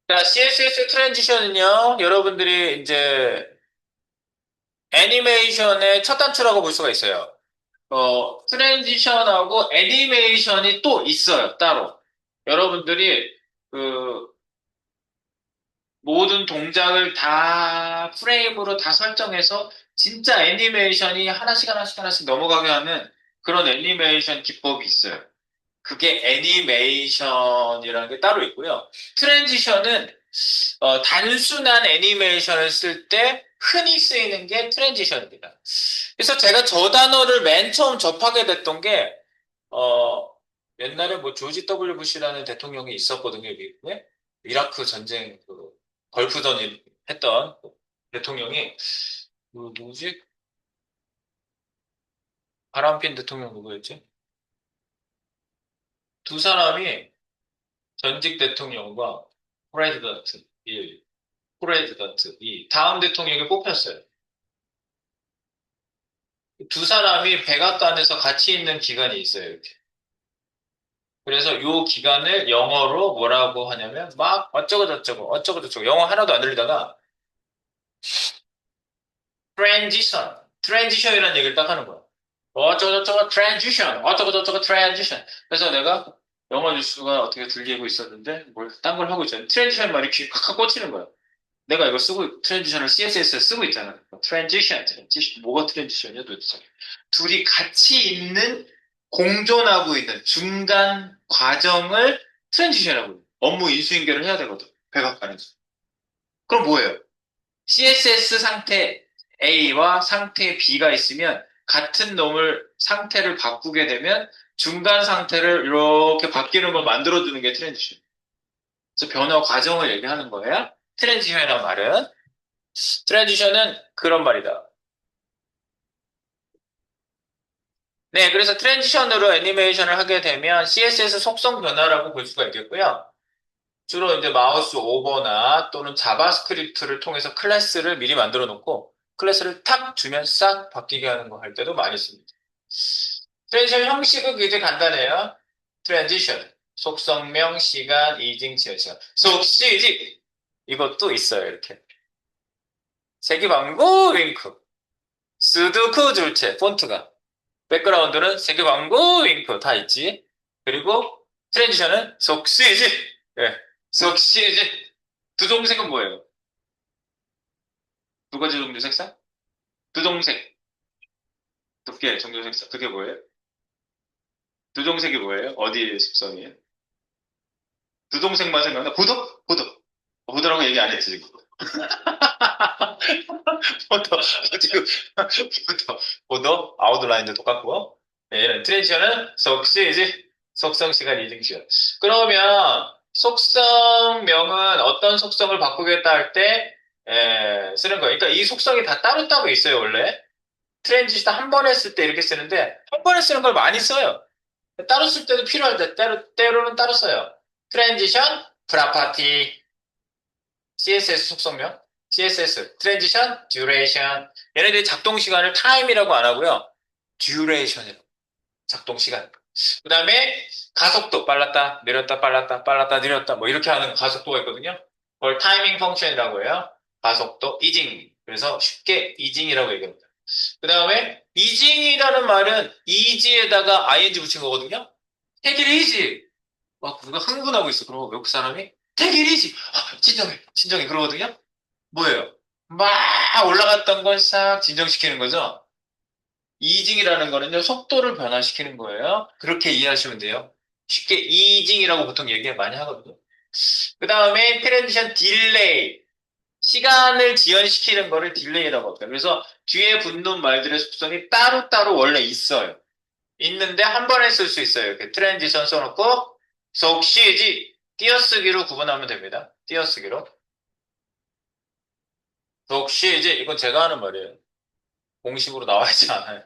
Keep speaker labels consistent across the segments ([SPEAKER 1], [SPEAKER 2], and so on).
[SPEAKER 1] 자, CSS 트랜지션은요, 여러분들이 이제 애니메이션의 첫 단추라고 볼 수가 있어요. 트랜지션하고 애니메이션이 또 있어요, 따로. 여러분들이 그 모든 동작을 다 프레임으로 다 설정해서 진짜 애니메이션이 하나씩 하나씩 하나씩 넘어가게 하는 그런 애니메이션 기법이 있어요. 그게 애니메이션이라는 게 따로 있고요. 트랜지션은 단순한 애니메이션을 쓸 때 흔히 쓰이는 게 트랜지션입니다. 그래서 제가 저 단어를 맨 처음 접하게 됐던 게 어, 옛날에 뭐 조지 W 부시라는 대통령이 있었거든요, 미국에. 이라크 전쟁 걸프전 했던 그 대통령이 누구지? 바람핀 대통령 누구였지? 두 사람이 전직 대통령과 프레지던트, 이 다음 대통령이 뽑혔어요. 두 사람이 백악관에서 같이 있는 기간이 있어요, 이렇게. 그래서 요 기간을 영어로 뭐라고 하냐면 막 어쩌고 저쩌고 어쩌고 저쩌고 영어 하나도 안 들리다가 트랜지션이라는 얘기를 딱 하는 거야. 어쩌고 저쩌고 트랜지션, 어쩌고 저쩌고 트랜지션. 그래서 내가 영어 뉴스가 어떻게 들리고 있었는데 뭘 딴 걸 하고 있잖아. 트랜지션 말이 귀에 팍팍 꽂히는 거야. 내가 이거 쓰고 트랜지션을 CSS에 쓰고 있잖아. 트랜지션. 뭐가 트랜지션이야 도대체? 둘이 같이 있는 공존하고 있는 중간 과정을 트랜지션이라고 해요. 업무 인수인계를 해야 되거든. 백악관에서. 그럼 뭐예요? CSS 상태 A와 상태 B가 있으면 같은 놈을 상태를 바꾸게 되면 중간 상태를 이렇게 바뀌는 걸 만들어주는 게 트랜지션. 그래서 변화 과정을 얘기하는 거예요. 트랜지션이란 말은. 트랜지션은 그런 말이다. 네, 그래서 트랜지션으로 애니메이션을 하게 되면 CSS 속성 변화라고 볼 수가 있겠고요. 주로 이제 마우스 오버나 또는 자바스크립트를 통해서 클래스를 미리 만들어 놓고 클래스를 탁 주면 싹 바뀌게 하는 거 할 때도 많이 씁니다. 트랜지션 형식은 굉장히 간단해요. 트랜지션, 속성명, 시간, 이징, 지연 시간. 속시지! 이것도 있어요, 이렇게. 세기방구, 윙크. 스두크 줄체, 폰트가. 백그라운드는 세계광고 윙크 다 있지. 그리고 트랜지션은 속시지. 예, 속시지. 두 동색은 뭐예요? 두 가지 종류 색상? 두 동색, 두께, 정도 색상. 그게 뭐예요? 두 동색이 뭐예요? 어디 속성이에요? 두 동색만 생각나? 보도? 보도. 보도라고 얘기 안 했지, 지금. 보도, 지금, 보도, 아웃라인도 똑같고. 예, 얘는 트랜지션은 속시지. 속성 시간 이등 시간. 그러면 속성명은 어떤 속성을 바꾸겠다 할 때 쓰는 거예요. 그러니까 이 속성이 다 따로따로 있어요, 원래. 트랜지션 한 번에 쓸 때 이렇게 쓰는데 한 번에 쓰는 걸 많이 써요. 따로 쓸 때도 필요할 때 때로는 따로 써요. 트랜지션, 프라파티, CSS 속성명, CSS, 트랜지션, 듀레이션. 얘네들이 작동 시간을 타임이라고 안 하고요. 듀레이션이라고. 작동 시간. 그 다음에 가속도 빨랐다, 느렸다, 빨랐다, 빨랐다, 느렸다. 뭐 이렇게 하는 가속도가 있거든요. 그걸 타이밍 펑션이라고 해요. 가속도, 이징. 그래서 쉽게 이징이라고 얘기합니다. 그 다음에 이징이라는 말은 이지에다가 ing 붙인 거거든요. Take it easy. 막 누가 흥분하고 있어. 그러고 외국 사람이 Take it easy. 아, 진정해, 진정해. 그러거든요. 뭐예요? 막 올라갔던 걸 싹 진정시키는 거죠. 이징이라는 거는요, 속도를 변화시키는 거예요. 그렇게 이해하시면 돼요. 쉽게 이징이라고 보통 얘기 많이 하거든요. 그 다음에 트랜지션 딜레이. 시간을 지연시키는 거를 딜레이라고 합니다. 그래서 뒤에 붙는 말들의 속성이 따로따로 원래 있어요. 있는데 한 번에 쓸 수 있어요. 이렇게 트랜지션 써놓고 속시지 띄어쓰기로 구분하면 됩니다. 띄어쓰기로. 속시지 이건 제가 하는 말이에요. 공식으로 나와 있지 않아요.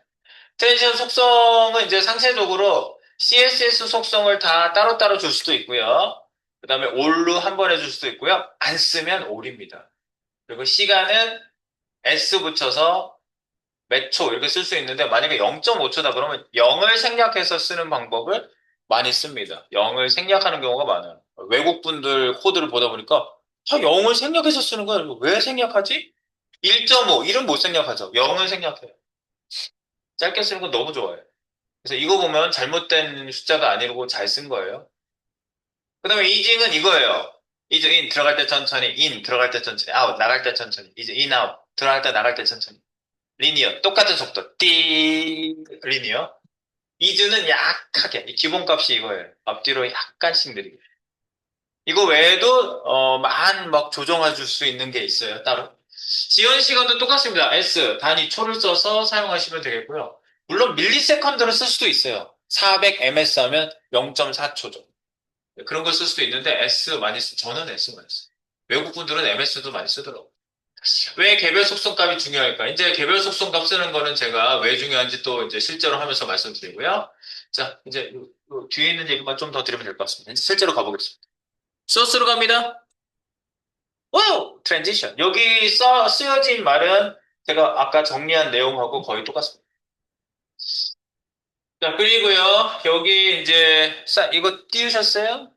[SPEAKER 1] 트랜지션 속성은 이제 상세적으로 CSS 속성을 다 따로따로 줄 수도 있고요. 그 다음에 올로 한 번에 줄 수도 있고요. 안 쓰면 올입니다. 그리고 시간은 S 붙여서 몇 초 이렇게 쓸 수 있는데 만약에 0.5초다 그러면 0을 생략해서 쓰는 방법을 많이 씁니다. 0을 생략하는 경우가 많아요. 외국 분들 코드를 보다 보니까 다 0을 생략해서 쓰는 거야. 왜 생략하지? 1.5, 1은 못 생략하죠. 0은 생략해요. 짧게 쓰는 건 너무 좋아요. 그래서 이거 보면 잘못된 숫자가 아니고 잘 쓴 거예요. 그 다음에 이징은 이거예요. 이즈 인, 들어갈 때 천천히, 인, 들어갈 때 천천히, 아웃, 나갈 때 천천히, 이즈 인, 아웃, 들어갈 때 나갈 때 천천히. 리니어, 똑같은 속도, 띠, 리니어. 이즈는 약하게, 이 기본값이 이거예요. 앞뒤로 약간씩 느리게. 이거 외에도, 막 조정해 줄 수 있는 게 있어요, 따로. 지연 시간도 똑같습니다. S, 단위 초를 써서 사용하시면 되겠고요. 물론 밀리세컨드를 쓸 수도 있어요. 400ms 하면 0.4초죠. 그런 걸 쓸 수도 있는데 S 많이 저는 S 많이 써요. 외국 분들은 MS도 많이 쓰더라고요. 왜 개별 속성값이 중요할까? 이제 개별 속성값 쓰는 거는 제가 왜 중요한지 또 이제 실제로 하면서 말씀드리고요. 자, 이제 요 뒤에 있는 얘기만 좀 더 드리면 될 것 같습니다. 이제 실제로 가보겠습니다. 소스로 갑니다. 오! 트랜지션. 여기 쓰여진 말은 제가 아까 정리한 내용하고 거의 똑같습니다. 자, 그리고요, 여기 이제, 이거 띄우셨어요?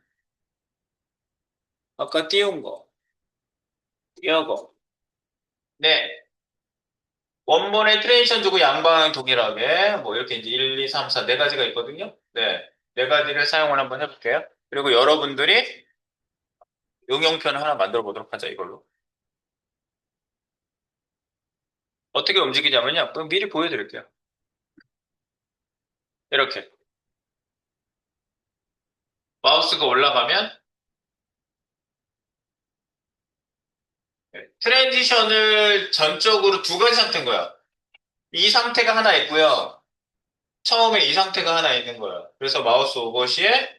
[SPEAKER 1] 아까 띄운 거, 이거. 네. 원본에 트랜지션 주고 양방향 동일하게, 뭐 이렇게 이제 1, 2, 3, 4, 네 가지가 있거든요. 네. 네 가지를 사용을 한번 해볼게요. 그리고 여러분들이 응용편 하나 만들어 보도록 하자, 이걸로. 어떻게 움직이냐면요. 그럼 미리 보여드릴게요. 이렇게. 마우스가 올라가면, 트랜지션을 전적으로 두 가지 상태인 거야. 이 상태가 하나 있고요. 처음에 이 상태가 하나 있는 거예요. 그래서 마우스 오버시에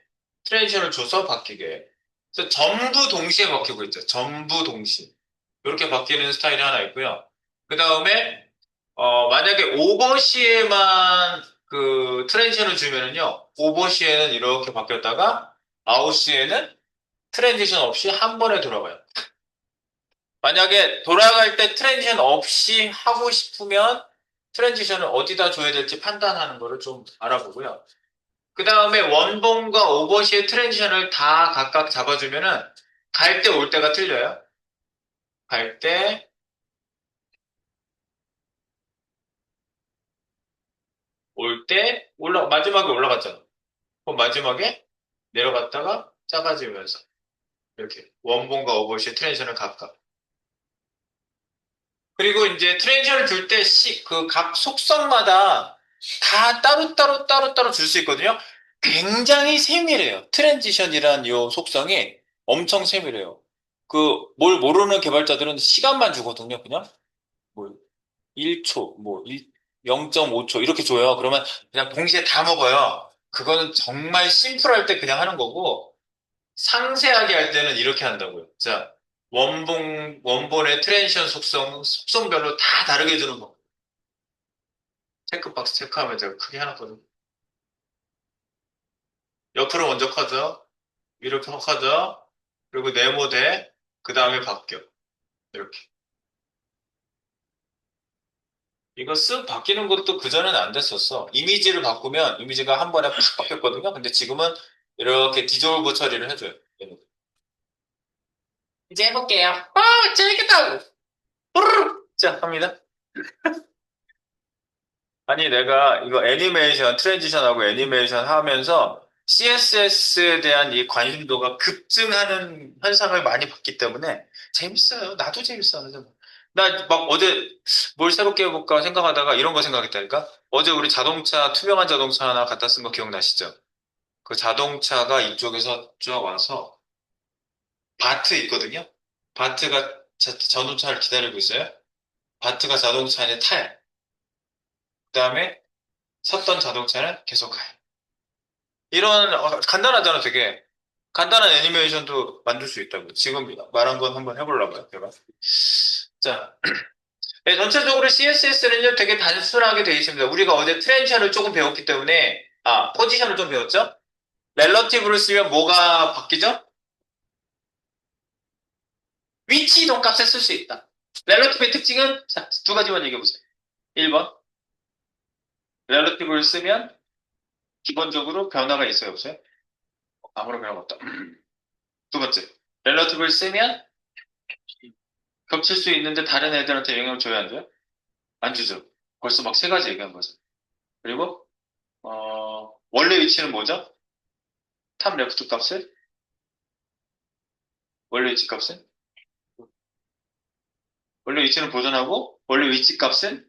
[SPEAKER 1] 트랜지션을 줘서 바뀌게. 그래서 전부 동시에 바뀌고 있죠. 전부 동시에. 이렇게 바뀌는 스타일이 하나 있고요. 그 다음에, 만약에 오버시에만 그 트랜지션을 주면은요, 오버시에는 이렇게 바뀌었다가, 아웃시에는 트랜지션 없이 한 번에 돌아가요. 만약에 돌아갈 때 트랜지션 없이 하고 싶으면 트랜지션을 어디다 줘야 될지 판단하는 거를 좀 알아보고요. 그 다음에 원본과 오버시의 트랜지션을 다 각각 잡아주면은 갈 때 올 때가 틀려요. 갈 때, 올 때, 마지막에 올라갔잖아. 그럼 마지막에 내려갔다가 작아지면서 이렇게 원본과 오버시의 트랜지션을 각각. 그리고 이제 트랜지션을 줄 때 그 각 속성마다 다 따로따로 줄 수 있거든요. 굉장히 세밀해요. 트랜지션이란 요 속성이 엄청 세밀해요. 뭘 모르는 개발자들은 시간만 주거든요, 그냥. 뭐, 1초, 0.5초 이렇게 줘요. 그러면 그냥 동시에 다 먹어요. 그거는 정말 심플할 때 그냥 하는 거고, 상세하게 할 때는 이렇게 한다고요. 자, 원본의 트랜지션 속성별로 다 다르게 주는 거. 체크박스 체크하면 제가 크게 해놨거든요. 옆으로 먼저 커져, 위로 커져, 그리고 네모돼, 그 다음에 바뀌어. 이렇게. 이거 쓱 바뀌는 것도 그전에는 안 됐었어. 이미지를 바꾸면 이미지가 한 번에 팍 바뀌었거든요. 근데 지금은 이렇게 디졸브 처리를 해줘요. 이제 해볼게요. 재밌겠다! 후루룩! 자, 갑니다. 아니, 내가 이거 애니메이션, 트랜지션하고 애니메이션 하면서 CSS에 대한 이 관심도가 급증하는 현상을 많이 봤기 때문에 재밌어요. 나도 재밌어. 나 막 어제 뭘 새롭게 해볼까 생각하다가 이런 거 생각했다니까? 어제 우리 자동차, 투명한 자동차 하나 갖다 쓴 거 기억나시죠? 그 자동차가 이쪽에서 쭉 와서 바트 있거든요? 바트가 자동차를 기다리고 있어요. 바트가 자동차 안에 타요. 그 다음에 섰던 자동차는 계속 가요. 이런 간단하잖아 되게 간단한 애니메이션도 만들 수 있다고 지금 말한 건 한번 해보려고요 제가 자 네, 전체적으로 CSS는요 되게 단순하게 되어 있습니다 우리가 어제 트랜지션을 조금 배웠기 때문에 포지션을 좀 배웠죠 렐러티브를 쓰면 뭐가 바뀌죠 위치 이동 값에 쓸 수 있다 렐러티브의 특징은 자, 두 가지만 얘기해 보세요 1번 렐러티브를 쓰면 기본적으로 변화가 있어요 없어요 아무런 변화가 없다 두 번째 렐러티브를 쓰면 겹칠 수 있는데 다른 애들한테 영향을 줘야 안 줘요? 안 주죠. 벌써 막 세 가지 얘기한 거죠. 그리고 원래 위치는 뭐죠? 탑 레프트 값을? 원래 위치 값은? 원래 위치는 보존하고 원래 위치 값은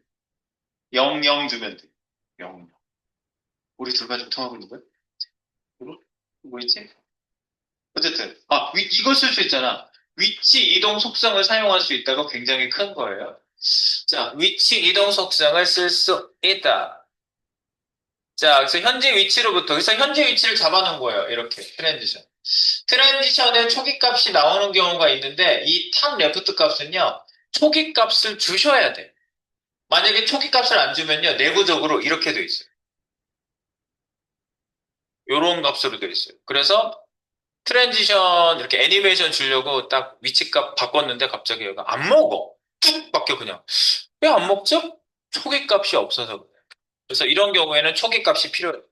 [SPEAKER 1] 0, 0 주면 돼. 0. 우리 둘만 좀 통하고 있는 거야? 그리고 뭐 있지? 어쨌든 이거 쓸 수 있잖아. 위치 이동 속성을 사용할 수 있다가 굉장히 큰 거예요. 자, 위치 이동 속성을 쓸 수 있다. 자, 그래서 현재 위치로부터, 그래서 현재 위치를 잡아놓은 거예요. 이렇게, 트랜지션. 트랜지션에 초기 값이 나오는 경우가 있는데, 이 탑 레프트 값은요, 초기 값을 주셔야 돼. 만약에 초기 값을 안 주면요, 내부적으로 이렇게 돼 있어요. 요런 값으로 돼 있어요. 그래서 트랜지션, 이렇게 애니메이션 주려고 딱 위치 값 바꿨는데, 갑자기 얘가 안 먹어. 뚝 바뀌어, 그냥. 왜 안 먹죠? 초기 값이 없어서 그래요. 그래서 이런 경우에는 초기 값이 필요해요.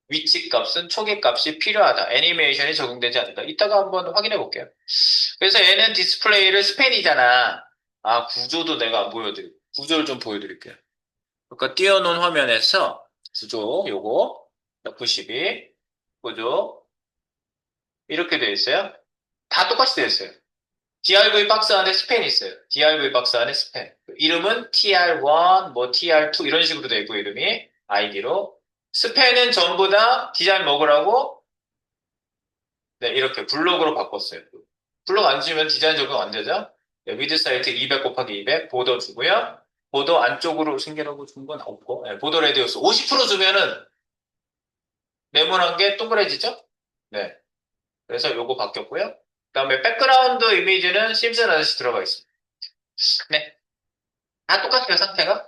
[SPEAKER 1] 위치 값은 초기 값이 필요하다. 애니메이션이 적용되지 않는다. 이따가 한번 확인해 볼게요. 그래서 얘는 디스플레이를 스팬이잖아. 구조도 내가 안 보여드릴게요. 구조를 좀 보여드릴게요. 그러니까 띄워놓은 화면에서 구조, 요거, F12, 구조, 이렇게 되어 있어요. 다 똑같이 되어 있어요. DRV 박스 안에 스팬이 있어요. DRV 박스 안에 스팬. 이름은 TR1, 뭐 TR2 이런 식으로 되어 있고 이름이 아이디로. 스팬은 전부 다 디자인 먹으라고 네, 이렇게 블록으로 바꿨어요. 블록 안 주면 디자인 적용 안 되죠? 네, 미드 사이트 200 곱하기 200 보더 주고요. 보더 안쪽으로 숨겨놓고 준 건 없고 네, 보더 레디우스 50% 주면은 네모난 게 동그래지죠? 네. 그래서 요거 바뀌었고요. 그다음에 백그라운드 이미지는 심슨 아저씨 들어가 있습니다. 네. 다 똑같아요, 상태가.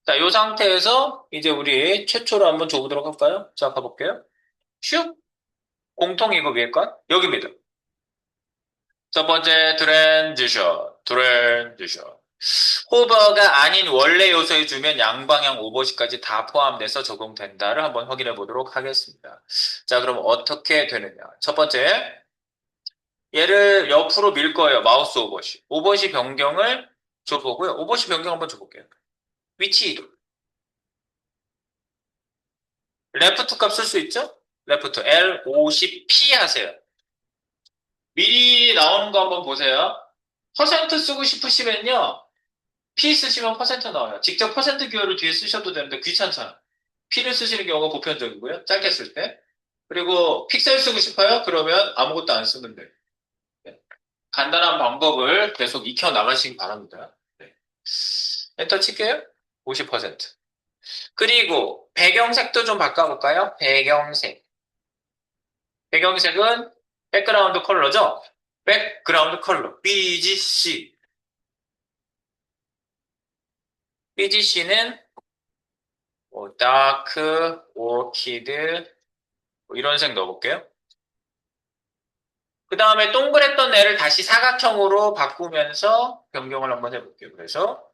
[SPEAKER 1] 자, 요 상태에서 이제 우리 최초로 한번 줘보도록 할까요? 자, 가볼게요. 슉! 공통 이거 위에 건? 여기입니다. 첫 번째 트랜지션. 호버가 아닌 원래 요소에 주면 양방향 오버시까지 다 포함돼서 적용된다를 한번 확인해 보도록 하겠습니다. 자, 그럼 어떻게 되느냐. 첫 번째, 얘를 옆으로 밀 거예요. 마우스 오버시. 오버시 변경을 줘보고요. 오버시 변경 한번 줘볼게요. 위치 이동. 레프트 값 쓸 수 있죠? 레프트 L50P 하세요. 미리 나오는 거 한번 보세요. 퍼센트 쓰고 싶으시면요. P 쓰시면 퍼센트 나와요. 직접 퍼센트 기호를 뒤에 쓰셔도 되는데 귀찮잖아. P를 쓰시는 경우가 보편적이고요. 짧게 쓸 때. 그리고 픽셀 쓰고 싶어요? 그러면 아무것도 안 쓰면 돼요. 네. 간단한 방법을 계속 익혀 나가시기 바랍니다. 네. 엔터 칠게요. 50%. 그리고 배경색도 좀 바꿔볼까요? 배경색. 배경색은 백그라운드 컬러죠? 백그라운드 컬러. BGC. BGC는 다크, 오키드, 이런 색 넣어볼게요. 그 다음에 동그랬던 애를 다시 사각형으로 바꾸면서 변경을 한번 해볼게요. 그래서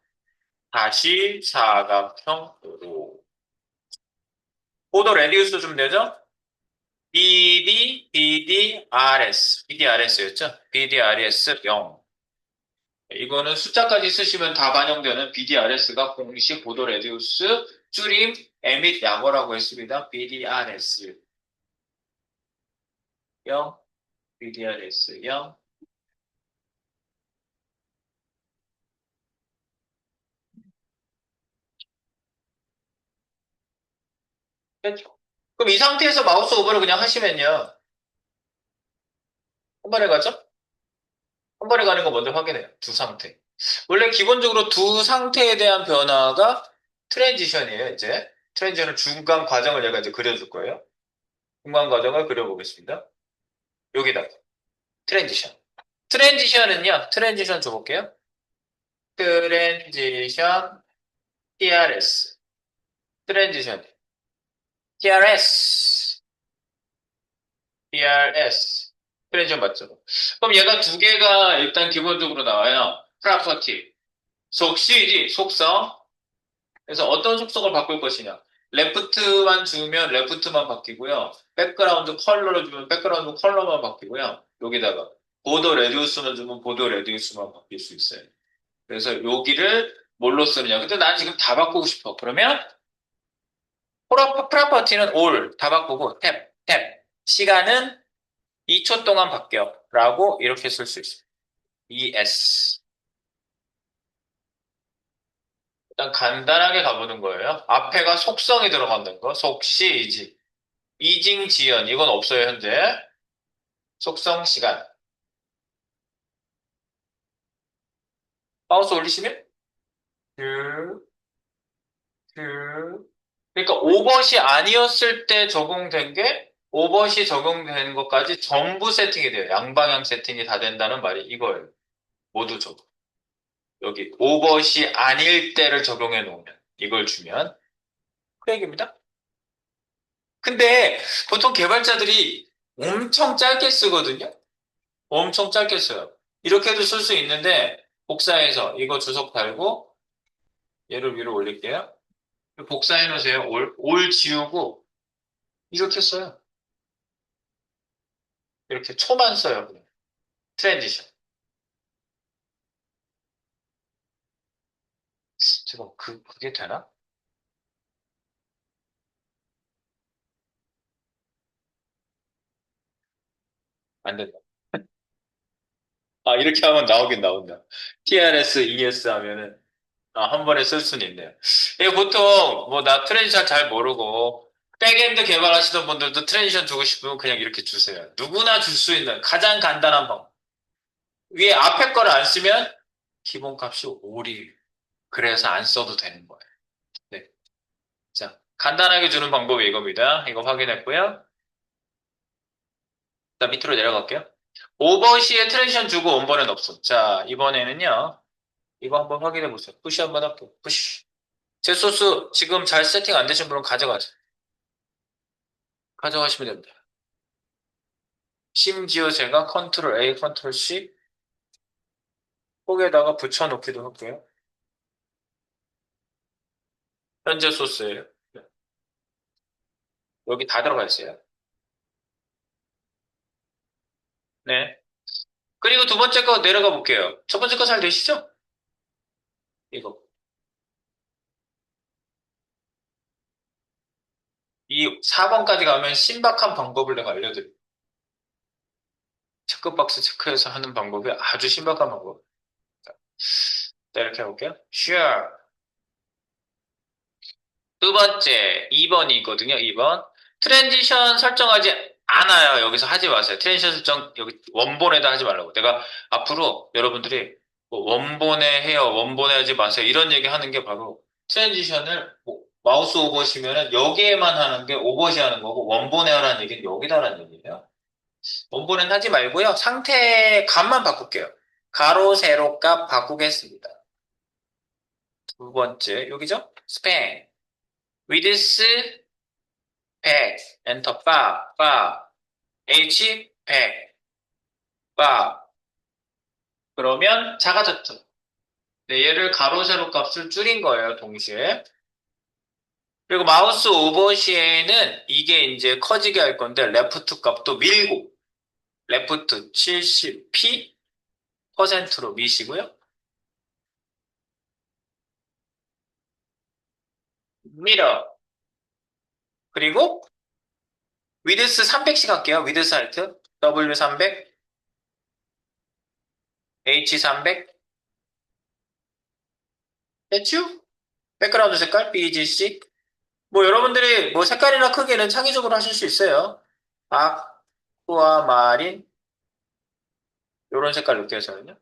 [SPEAKER 1] 다시 사각형으로. 보더 레디우스 좀 되죠? BDRS였죠? BDRS 0. 이거는 숫자까지 쓰시면 다 반영되는 BDRS가 공식 보도 레디우스 줄임 에밋 약어라고 했습니다. BDRS 0, BDRS 0. 됐죠? 그럼 이 상태에서 마우스 오버를 그냥 하시면요. 한 번에 가죠? 한 번에 가는 거 먼저 확인해요. 두 상태. 원래 기본적으로 두 상태에 대한 변화가 트랜지션이에요, 이제. 트랜지션은 중간 과정을 얘가 이제 그려줄 거예요. 중간 과정을 그려보겠습니다. 여기다. 트랜지션. 트랜지션 줘볼게요. 트랜지션, TRS. 트랜지션. TRS. TRS. 트랜지션 맞죠? 그럼 얘가 두 개가 일단 기본적으로 나와요. property. 속시지, 속성. 그래서 어떤 속성을 바꿀 것이냐. 레프트만 주면 레프트만 바뀌고요. 백그라운드 컬러를 주면 백그라운드 컬러만 바뀌고요. 여기다가 보더 레디우스만 주면 보더 레디우스만 바뀔 수 있어요. 그래서 여기를 뭘로 쓰느냐. 근데 난 지금 다 바꾸고 싶어. 그러면 프로퍼티는 all 다 바꾸고 탭. 시간은 2초 동안 바뀌어. 라고 이렇게 쓸 수 있어요. ES. 일단 간단하게 가보는 거예요. 앞에가 속성이 들어간다는 거. 속시, 이지. 이징, 지연. 이건 없어요, 현재. 속성, 시간. 마우스 올리시면 쭉, 쭉. 그러니까 오버시 아니었을 때 적용된 게 오버시 적용된 것까지 전부 세팅이 돼요. 양방향 세팅이 다 된다는 말이 이거예요. 모두 적용. 여기 오버시 아닐 때를 적용해 놓으면 이걸 주면 그 얘기입니다. 근데 보통 개발자들이 엄청 짧게 쓰거든요. 엄청 짧게 써요. 이렇게도 쓸 수 있는데 복사해서 이거 주석 달고 얘를 위로 올릴게요. 복사해 놓으세요. 올 지우고 이렇게 써요. 이렇게 초만 써요. 그냥. 트랜지션. 지금 그게 되나? 안 된다. 아, 이렇게 하면 나오긴 나온다. TRS, ES 하면은, 아, 한 번에 쓸 수는 있네요. 이게 보통, 뭐, 나 트랜지션 잘 모르고, 백엔드 개발하시던 분들도 트랜지션 주고 싶으면 그냥 이렇게 주세요. 누구나 줄 수 있는 가장 간단한 방법. 위에 앞에 거를 안 쓰면 기본값이 5리. 그래서 안 써도 되는 거예요. 네. 자, 간단하게 주는 방법이 이겁니다. 이거 확인했고요. 자, 밑으로 내려갈게요. 오버시에 트랜지션 주고 원본은 없어. 자, 이번에는요. 이거 한번 확인해 보세요. 푸시 한번 할게요. 푸시. 제 소스 지금 잘 세팅 안 되신 분은 가져가세요. 가져가시면 됩니다. 심지어 제가 컨트롤 A, 컨트롤 C 꼭에다가 붙여놓기도 할게요. 현재 소스예요. 여기 다 들어가 있어요. 네. 그리고 두 번째 거 내려가 볼게요. 첫 번째 거 잘 되시죠? 이거. 이 4번까지 가면 신박한 방법을 내가 알려드릴게요. 체크박스 체크해서 하는 방법이 아주 신박한 방법. 자, 이렇게 해볼게요. Sure. 두 번째, 2번이거든요, 2번. 트랜지션 설정하지 않아요. 여기서 하지 마세요. 트랜지션 설정, 여기 원본에다 하지 말라고. 내가 앞으로 여러분들이 뭐 원본에 해요, 원본에 하지 마세요. 이런 얘기 하는 게 바로 트랜지션을 뭐 마우스 오버시면은 여기에만 하는 게 오버시 하는 거고 원본에 하라는 얘기는 여기다 하라는 얘기예요. 원본은 하지 말고요. 상태 값만 바꿀게요. 가로, 세로 값 바꾸겠습니다. 두 번째, 여기죠? 스팬. 위드스 100, 엔터 H 100, 그러면 작아졌죠. 네, 얘를 가로 세로 값을 줄인 거예요, 동시에. 그리고 마우스 오버시에는 이게 이제 커지게 할 건데 레프트 값도 밀고 레프트 70p 퍼센트로 미시고요. 밀어. 그리고 위드스 300씩 할게요. 위드스 하이트 W 300, H 300 됐죠? 백그라운드 색깔 BGC 뭐 여러분들이 뭐 색깔이나 크기는 창의적으로 하실 수 있어요. 아쿠아 마린 이런 색깔 이렇게 해서는요.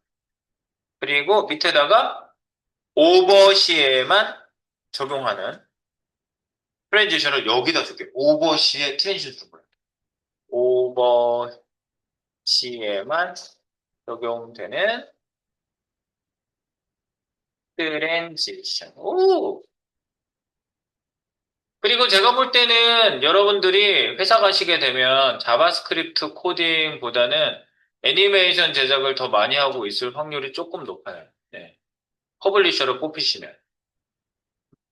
[SPEAKER 1] 그리고 밑에다가 오버시에만 적용하는 트랜지션을 여기다 줄게요. 오버시에 트랜지션 준 거예요. 오버시에만 적용되는 트랜지션. 오! 그리고 제가 볼 때는 여러분들이 회사 가시게 되면 자바스크립트 코딩보다는 애니메이션 제작을 더 많이 하고 있을 확률이 조금 높아요. 네. 퍼블리셔를 뽑히시면.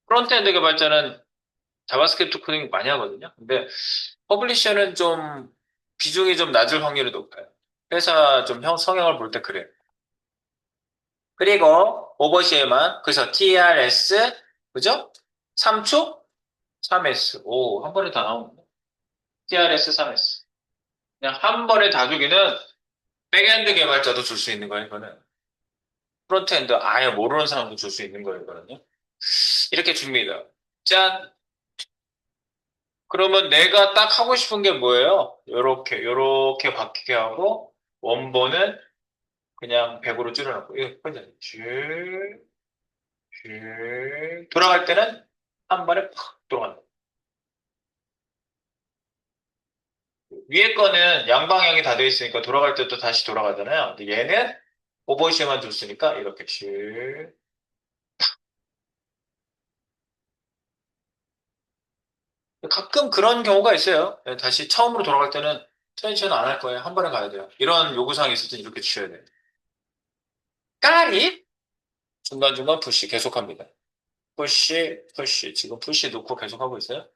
[SPEAKER 1] 프론트엔드 개발자는 자바스크립트 코딩 많이 하거든요. 근데 퍼블리셔는 좀 비중이 좀 낮을 확률이 높아요. 회사 좀 성형을 볼 때 그래. 그리고 오버시에만, 그래서 TRS, 그죠? 3초? 3S. 오, 한 번에 다 나오네. TRS 3S. 그냥 한 번에 다 주기는 백엔드 개발자도 줄 수 있는 거예요, 이거는. 프론트엔드 아예 모르는 사람도 줄 수 있는 거예요, 이거는요. 이렇게 줍니다. 짠! 그러면 내가 딱 하고 싶은 게 뭐예요? 요렇게 바뀌게 하고, 원본은 그냥 100으로 줄여놓고, 이거 그냥 돌아갈 때는 한 번에 팍 돌아간다. 위에 거는 양방향이 다 되어 있으니까 돌아갈 때 또 다시 돌아가잖아요. 근데 얘는 오버시에만 줬으니까 이렇게 가끔 그런 경우가 있어요. 네, 다시 처음으로 돌아갈 때는 트랜지션 안 할 거예요. 한 번에 가야 돼요. 이런 요구사항이 있을 땐 이렇게 주셔야 돼요. 까리? 중간중간 푸시 계속합니다. 푸시, 푸시. 지금 푸시 놓고 계속하고 있어요.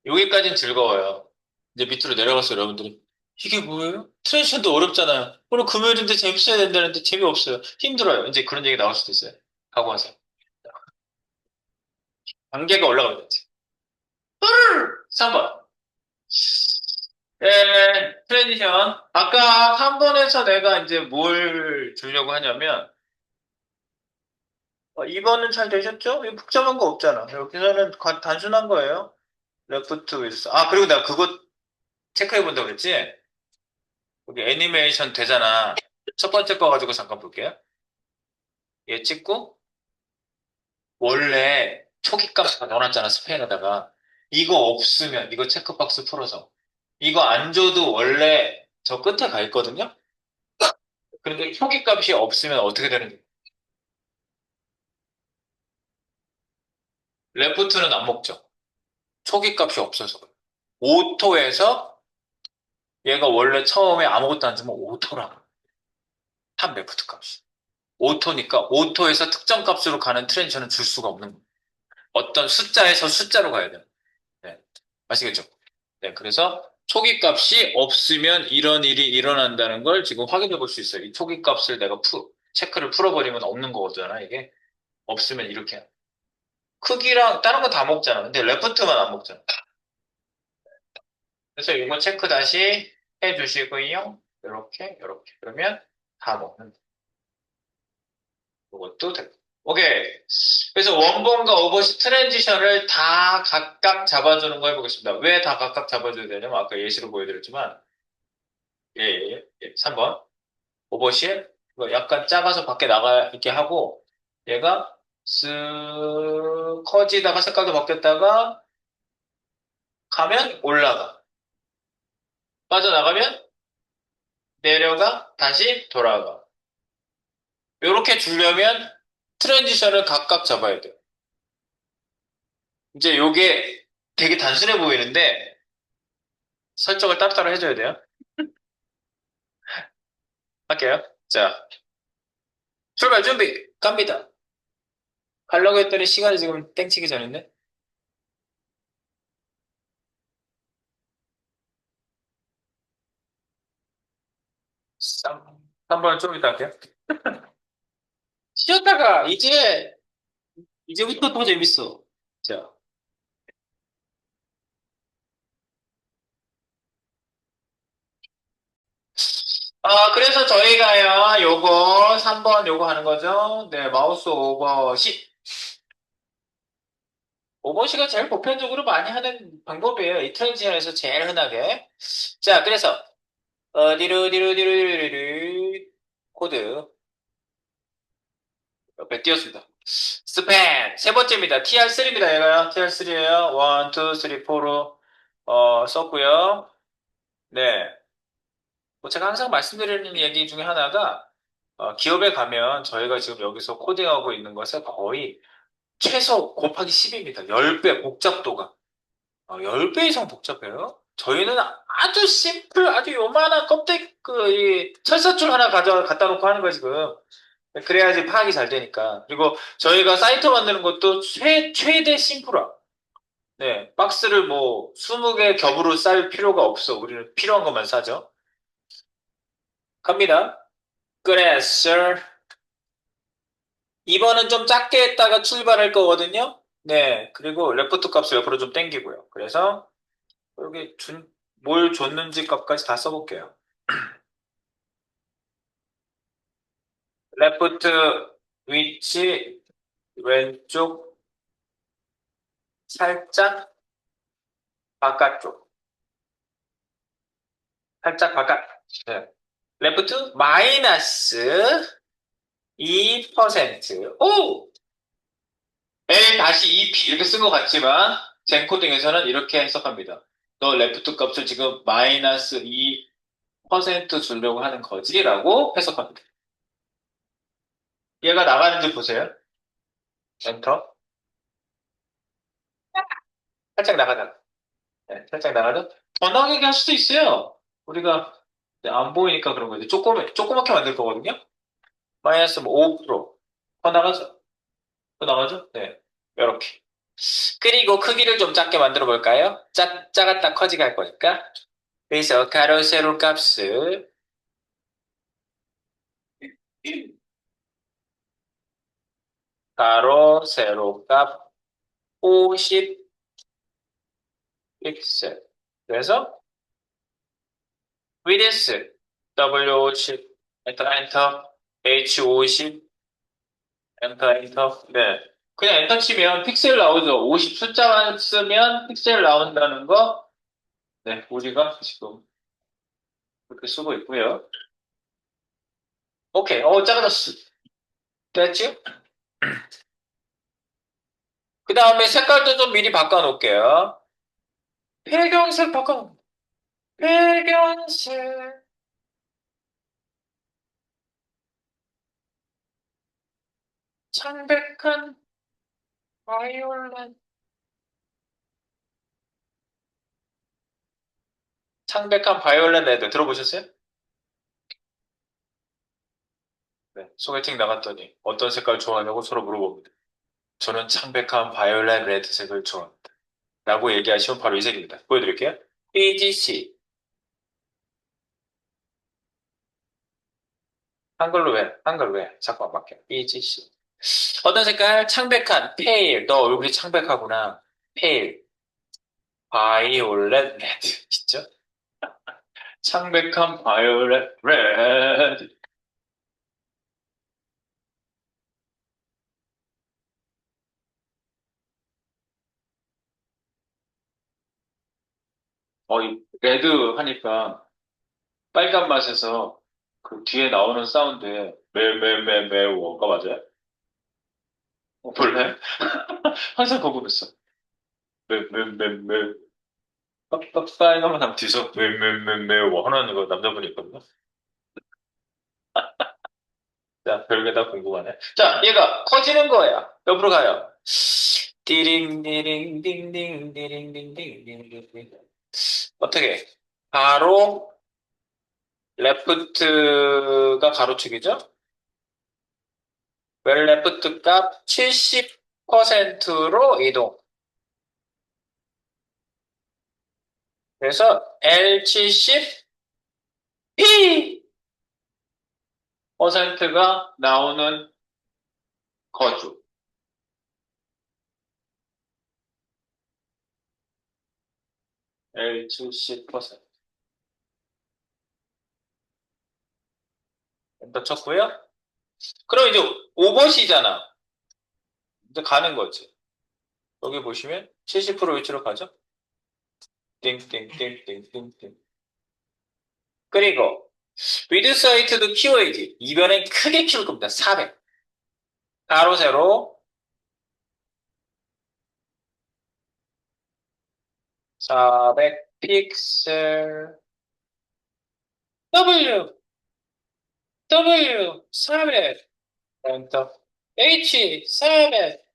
[SPEAKER 1] 여기까지는 즐거워요. 이제 밑으로 내려가서 여러분들이 이게 뭐예요? 트랜지션도 어렵잖아요. 오늘 금요일인데 재밌어야 된다는데 재미없어요. 힘들어요. 이제 그런 얘기 나올 수도 있어요. 하고 와서. 단계가 올라가겠지. 3번. 트랜지션. 아까 3번에서 내가 이제 뭘 주려고 하냐면, 2번은 잘 되셨죠? 이거 복잡한 거 없잖아. 여기서는 단순한 거예요. 레프트 위드. 아, 그리고 내가 그거 체크해 본다고 그랬지? 여기 애니메이션 되잖아. 첫 번째 거 가지고 잠깐 볼게요. 얘 찍고, 원래 초기값 다 넣어놨잖아, 스페인에다가. 이거 없으면, 이거 체크박스 풀어서. 이거 안 줘도 원래 저 끝에 가 있거든요? 그런데 초기값이 없으면 어떻게 되는지. 레프트는 안 먹죠. 초기값이 없어서. 오토에서 얘가 원래 처음에 아무것도 안 주면 오토라고. 탑 레프트 값이. 오토니까 오토에서 특정 값으로 가는 트랜지션은 줄 수가 없는 거예요. 어떤 숫자에서 숫자로 가야 돼요. 네. 아시겠죠? 네. 그래서 초기 값이 없으면 이런 일이 일어난다는 걸 지금 확인해 볼 수 있어요. 이 초기 값을 내가 체크를 풀어버리면 없는 거잖아, 이게. 없으면 이렇게. 크기랑 다른 거 다 먹잖아. 근데 레프트만 안 먹잖아. 그래서 이거 체크 다시 해주시고요. 이렇게. 그러면 다 먹는 이것도 됐고. 오케이. 그래서 원본과 오버시 트랜지션을 다 각각 잡아주는 거 해보겠습니다. 왜 다 각각 잡아줘야 되냐면 아까 예시로 보여드렸지만 예. 3번 오버시 이거 약간 작아서 밖에 나가 있게 하고 얘가 쓱 커지다가 색깔도 바뀌었다가 가면 올라가. 빠져나가면 내려가 다시 돌아가. 이렇게 주려면 트랜지션을 각각 잡아야 돼요. 이제 요게 되게 단순해 보이는데 설정을 따로따로 해줘야 돼요. 할게요. 자, 출발 준비! 갑니다. 가려고 했더니 시간이 지금 땡치기 전인데? 3번 좀 이따 할게요. 쉬었다가 이제부터 더 재밌어. 자, 그래서 저희가요, 요거, 3번 요거 하는 거죠? 네, 마우스 오버시. 오버시가 제일 보편적으로 많이 하는 방법이에요. 이 트랜지션에서 제일 흔하게. 자, 그래서, 어디로, 코드. 옆에 띄웠습니다. 스팬 세 번째입니다. TR3입니다. 얘가요. TR3예요. 1, 2, 3, 4로 썼고요. 네. 뭐 제가 항상 말씀드리는 얘기 중에 하나가 기업에 가면 저희가 지금 여기서 코딩하고 있는 것은 거의 최소 곱하기 10입니다. 10배 복잡도가. 10배 이상 복잡해요. 저희는 아주 심플, 아주 요만한 껍데기, 이 철사줄 하나 갖다 놓고 하는 거예요, 지금. 그래야지 파악이 잘 되니까. 그리고 저희가 사이트 만드는 것도 최대 심플화. 네, 박스를 뭐 20개 겹으로 쌀 필요가 없어. 우리는 필요한 것만 사죠. 갑니다. 그래서 2번은 좀 작게 했다가 출발할 거거든요. 네, 그리고 레프트 값을 옆으로 좀 당기고요. 그래서 여기 뭘 줬는지 값까지 다 써볼게요. 레프트 위치 왼쪽 살짝 바깥쪽 살짝 바깥 네. 레프트 마이너스 2% 오! L 다시 2P 이렇게 쓴 것 같지만 젠코딩에서는 이렇게 해석합니다. 너 레프트 값을 지금 마이너스 2% 주려고 하는 거지? 라고 해석합니다. 얘가 나가는지 보세요. 엔터. 살짝 나가다. 네, 살짝 나가도 더 나가게 할 수도 있어요. 우리가 안 보이니까 그런 거지. 조그맣게 만들 거거든요. 마이너스 뭐 5%. 더 나가죠? 더 나가죠? 네. 이렇게. 그리고 크기를 좀 작게 만들어 볼까요? 작았다 커지게 할 거니까. 그래서 가로 세로 값을 가로 세로 값 50 픽셀. 그래서 width W50 엔터 엔터 H50 엔터 엔터 네. 그냥 엔터 치면 픽셀 나오죠. 50 숫자만 쓰면 픽셀 나온다는 거. 네, 우리가 지금 그렇게 쓰고 있고요. 오케이. 작아졌어. 됐지? 그 다음에 색깔도 좀 미리 바꿔놓을게요. 배경색 바꿔. 배경색. 창백한 바이올렛. 창백한 바이올렛 레드 들어보셨어요? 네. 소개팅 나갔더니 어떤 색깔 좋아하냐고 서로 물어봅니다. 저는 창백한 바이올렛 레드색을 좋아합니다. 라고 얘기하시면 바로 이 색입니다. 보여드릴게요. EGC. 한글로 왜? 한글 왜? 자꾸 안 바뀌어. EGC. 어떤 색깔? 창백한, 페일. 너 얼굴이 창백하구나. 페일. 바이올렛 레드. 진짜? 창백한 바이올렛 레드. 이 레드 하니까 빨간 맛에서 그 뒤에 나오는 사운드에 매매매매워가 맞아요? 몰라요? 항상 궁금했어. 매매매매 빠빠빠 이거만 하면 뒤에서 매매매매워 하는 거 남자분이 있거든요. 자, 별게 다 궁금하네. 자, 얘가 커지는 거야. 옆으로 가요. 띠링, 띠링, 띵띵, 띠링, 띵띵, 띵띵, 띵. 어떻게? 바로, 레프트가 가로축이죠? 웰 레프트 값 70%로 이동. 그래서 L70, P! 퍼센트가 나오는 거주. L70%. 엔터 쳤고요. 그럼 이제 오버시잖아. 이제 가는 거지. 여기 보시면 70% 위치로 가죠? 띵띵띵띵띵띵. 그리고 위드 사이트도 키워야지. 이번엔 크게 키울 겁니다. 400. 가로 세로 400 픽셀 W W 400 엔터 H 400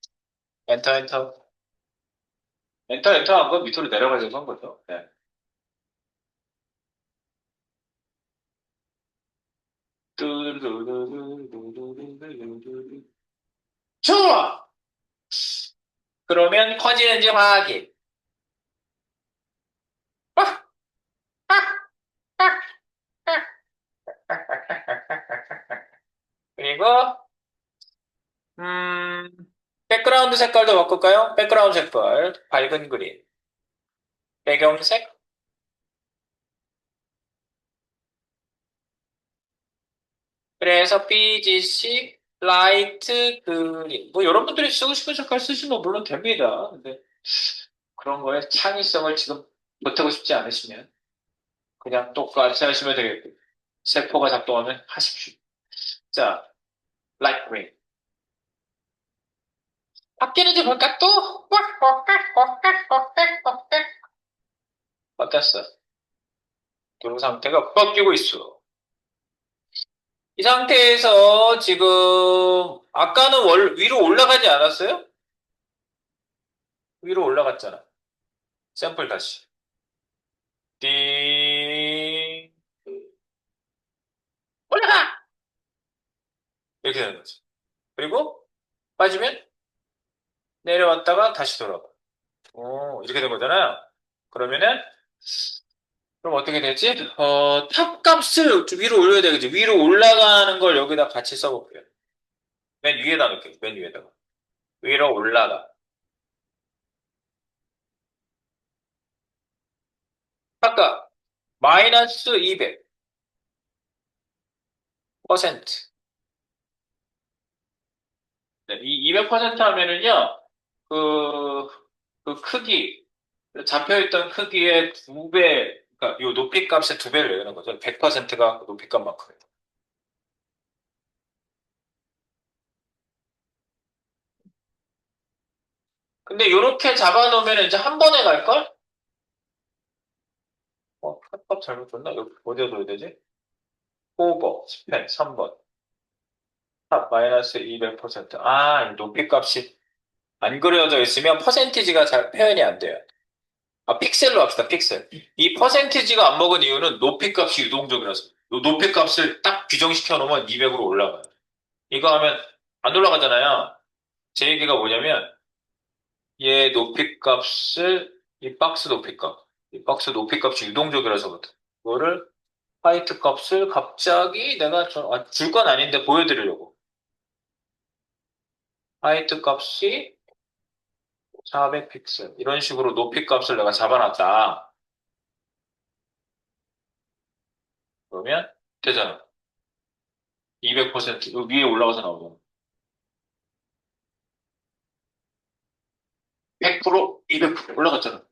[SPEAKER 1] 엔터 엔터 엔터 엔터 한 건 밑으로 내려가려고 한 거죠. 네. 뚜루루루루루루루루루루. 좋아! 그러면 커지는지 확인. 음, 백그라운드 색깔도 바꿀까요? 백그라운드 색깔, 밝은 그린, 배경색, 그래서 BGC, 라이트 그린. 뭐, 여러분들이 쓰고 싶은 색깔 쓰시면 물론 됩니다. 근데 그런 거에 창의성을 지금 못하고 싶지 않으시면 그냥 똑같이 하시면 되겠고. 세포가 작동하면 하십시오. 자, 라이트 그린. 바뀌는지 볼까 또? 바뀌었어. 이 상태가 바뀌고 있어. 이 상태에서 지금 아까는 위로 올라가지 않았어요? 위로 올라갔잖아. 샘플 다시. 띵. 올라가! 이렇게 되는 거지. 그리고 빠지면 내려왔다가 다시 돌아가. 이렇게 된 거잖아요. 그러면은 그럼 어떻게 되지? 탑 값을 좀 위로 올려야 되겠지. 위로 올라가는 걸 여기다 같이 써볼게요. 맨 위에다 놓을게요. 맨 위에다가. 위로 올라가. 아까 마이너스 200%. 네, 이 200% 하면은요, 그, 그 크기, 잡혀있던 크기의 두 배, 그러니까 요 높이 값의 두 배를 내는 거죠. 100%가 높이 값만큼이에요. 근데 요렇게 잡아놓으면 이제 한 번에 갈걸? 값 잘못 줬나? 여기 어디다 둬야 되지? 오버, 스펜, 3번. 탑 마이너스 200%. 아, 이 높이 값이 안 그려져 있으면 퍼센티지가 잘 표현이 안 돼요. 아, 픽셀로 합시다, 픽셀. 이 퍼센티지가 안 먹은 이유는 높이 값이 유동적이라서. 요 높이 값을 딱 규정시켜 놓으면 200으로 올라가요. 이거 하면 안 올라가잖아요. 제 얘기가 뭐냐면, 얘 높이 값을, 이 박스 높이 값. 이 박스 높이 값이 유동적이라서 그렇다. 그거를, 화이트 값을 갑자기 내가 줄 건 아닌데 보여드리려고. 화이트 값이 400픽셀. 이런 식으로 높이 값을 내가 잡아놨다. 그러면 되잖아. 200% 위에 올라가서 나오잖아. 100%, 200% 올라갔잖아.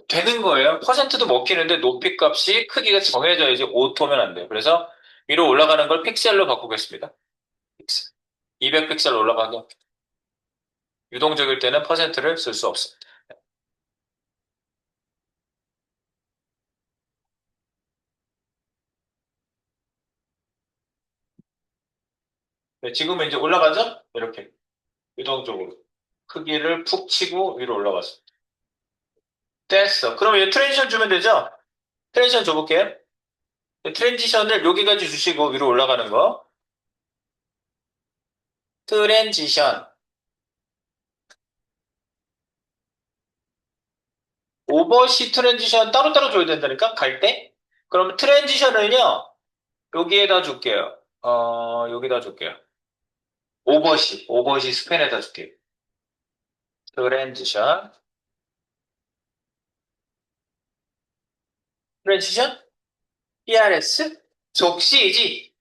[SPEAKER 1] 되는 거예요. 퍼센트도 먹히는데 높이 값이 크기가 정해져야지 오토면 안 돼요. 그래서 위로 올라가는 걸 픽셀로 바꾸겠습니다. 픽셀. 200픽셀 올라가게. 유동적일 때는 퍼센트를 쓸 수 없습니다. 네, 지금은 이제 올라가죠? 이렇게. 유동적으로. 크기를 푹 치고 위로 올라갔어. 됐어. 그럼 이제 트랜지션 주면 되죠? 트랜지션 줘볼게요. 트랜지션을 여기까지 주시고 위로 올라가는 거. 트랜지션. 오버시 트랜지션 따로따로 줘야 된다니까? 갈 때? 그럼 트랜지션을요, 여기에다 줄게요. 여기다 줄게요. 오버시 스팬에다 줄게요. 트랜지션. 트랜지션? TRS? 속시이지?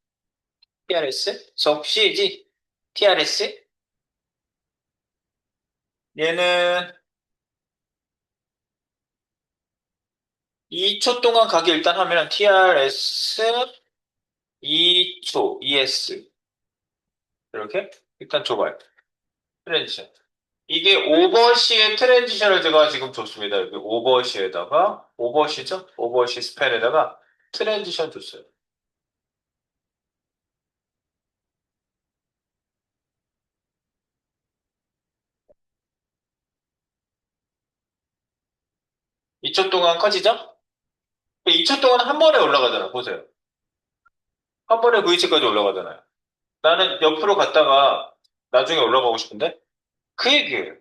[SPEAKER 1] TRS? 속시이지? TRS? 얘는 2초 동안 가기 일단 하면 TRS 2초, ES. 이렇게? 일단 줘봐요. 트랜지션. 이게 오버시의 트랜지션을 제가 지금 줬습니다. 여기 오버시에다가, 오버시죠? 오버시 스팬에다가 트랜지션 줬어요. 2초 동안 커지죠? 2초 동안 한 번에 올라가잖아. 보세요. 한 번에 V치까지 올라가잖아요. 나는 옆으로 갔다가 나중에 올라가고 싶은데? 그 얘기예요.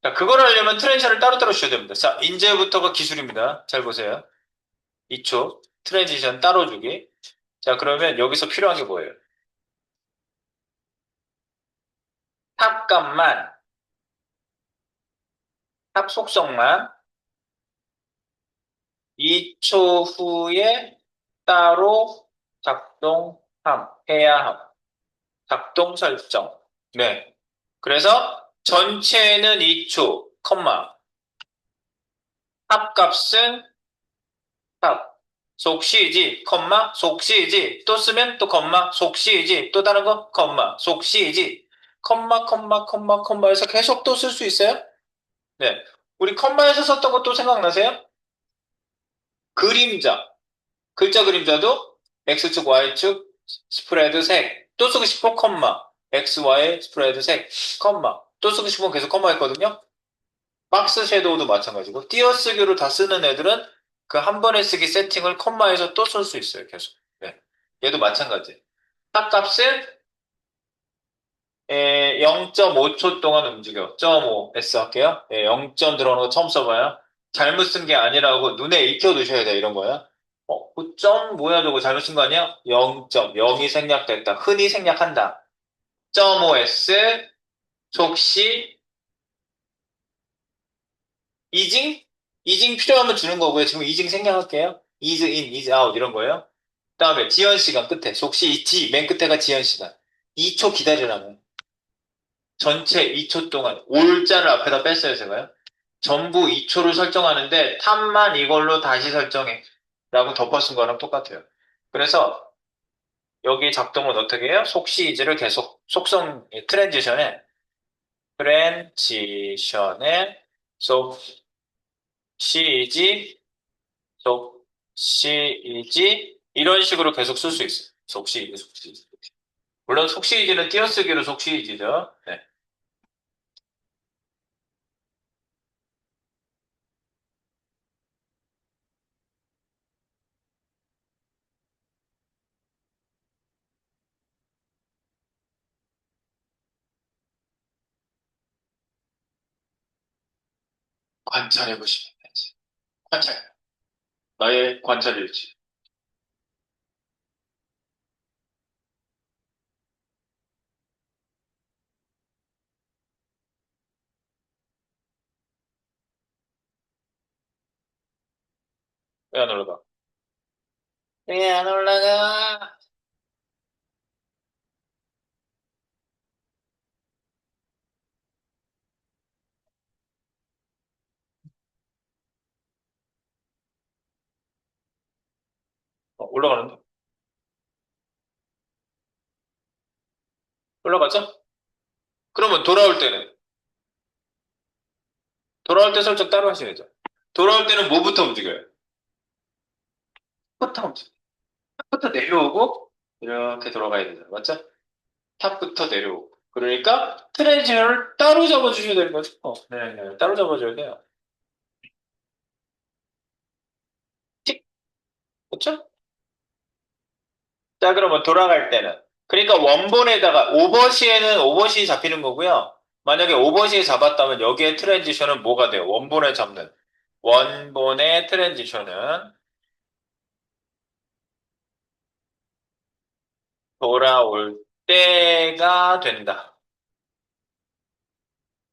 [SPEAKER 1] 자, 그걸 하려면 트랜지션을 따로따로 줘야 됩니다. 자, 이제부터가 기술입니다. 잘 보세요. 2초. 트랜지션 따로 주기. 자, 그러면 여기서 필요한 게 뭐예요? 합값만, 합 속성만 2초 후에 따로 해야 함. 작동 설정. 네. 그래서 전체는 2초, 합값은 합. 속시이지, 속시이지. 또 쓰면 또 속시이지. 또 다른 거, 속시이지. 해서 계속 또 쓸 수 있어요? 네. 우리 컴마에서 썼던 것도 생각나세요? 그림자. 글자 그림자도 X축, Y축, 스프레드 색. 또 쓰고 싶어, X, Y, 스프레드 색, 또 쓰고 싶으면 계속 했거든요? 박스 섀도우도 마찬가지고, 띄어쓰기로 다 쓰는 애들은 그 한 번에 쓰기 세팅을 컴마에서 또 쓸 수 있어요, 계속. 네. 얘도 마찬가지. 값은 0.5초 동안 움직여. 0.5 S 할게요. 0점 들어오는 거 처음 써봐요. 잘못 쓴 게 아니라고 눈에 익혀두셔야 돼, 이런 거야. 그 점 뭐야 저거 잘못 쓴 거 아니야? 0점, 0이 생략됐다. 흔히 생략한다. 0.5S, 속시, 이징? 이징 필요하면 주는 거고요. 지금 이징 생략할게요. is in, is out 이런 거예요. 그다음에 지연 시간 끝에, 속시 이티, 맨 끝에가 지연 시간. 2초 기다리라면. 전체 2초 동안 올자를 앞에다 뺐어요, 제가요. 전부 2초를 설정하는데 탑만 이걸로 다시 설정해. 라고 덮어 쓴 거랑 똑같아요. 그래서 여기 작동은 어떻게 해요? 속시이즈를 계속 트랜지션에 속시이지, 속시이지 이런 식으로 계속 쓸 수 있어요. 속시이지. 물론 속시이지는 띄어쓰기로 속시이지죠. 네. 관찰해 보시면 되지. 관찰. 나의 관찰일지. 왜 안 올라가? 왜 안 올라가? 올라가는데? 올라가죠? 그러면 돌아올 때 설정 따로 하셔야죠. 돌아올 때는 뭐부터 움직여요? 탑부터 움직여요. 탑부터 내려오고, 이렇게 돌아가야 되잖아요. 맞죠? 탑부터 내려오고. 그러니까, 트레지션을 따로 잡아주셔야 되는 거죠. 네, 네. 따로 잡아줘야 돼요. 틱! 그렇죠? 자, 그러면 돌아갈 때는. 그러니까 원본에다가, 오버시에는 오버시 잡히는 거고요. 만약에 오버시에 잡았다면 여기에 트랜지션은 뭐가 돼요? 원본에 잡는. 원본의 트랜지션은 돌아올 때가 된다.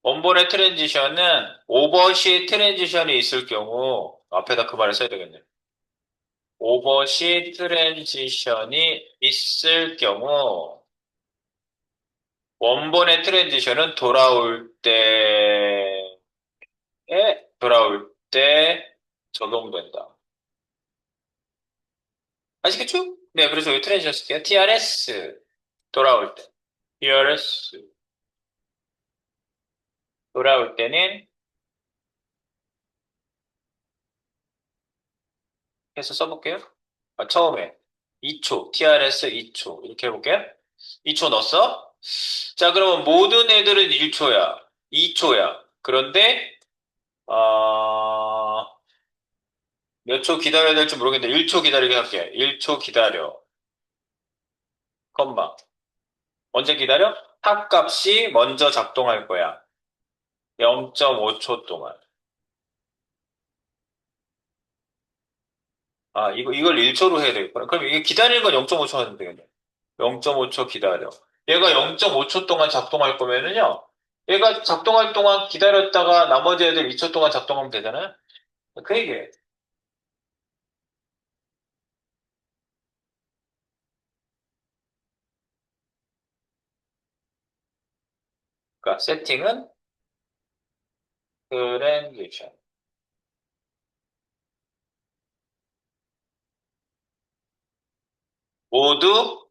[SPEAKER 1] 원본의 트랜지션은 오버시 트랜지션이 있을 경우 앞에다 그 말을 써야 되겠네. 오버시 트랜지션이 있을 경우 원본의 트랜지션은 돌아올 때 적용된다. 아시겠죠? 네, 그래서 여기 트랜지션 쓸게요. TRS 돌아올 때. TRS 돌아올 때는 해서 써볼게요. 처음에 2초, TRS 2초 이렇게 해볼게요. 2초 넣었어? 자, 그러면 모든 애들은 1초야, 2초야. 그런데 몇 초 기다려야 될지 모르겠는데 1초 기다리게 할게. 1초 기다려. 컴마. 언제 기다려? 탑값이 먼저 작동할 거야. 0.5초 동안. 이걸 1초로 해야 되겠구나. 그럼 이게 기다리는 건 0.5초 하면 되겠네. 0.5초 기다려. 얘가 0.5초 동안 작동할 거면은요. 얘가 작동할 동안 기다렸다가 나머지 애들 2초 동안 작동하면 되잖아요. 그 얘기예요. 그러니까 세팅은 트랜지션. 모두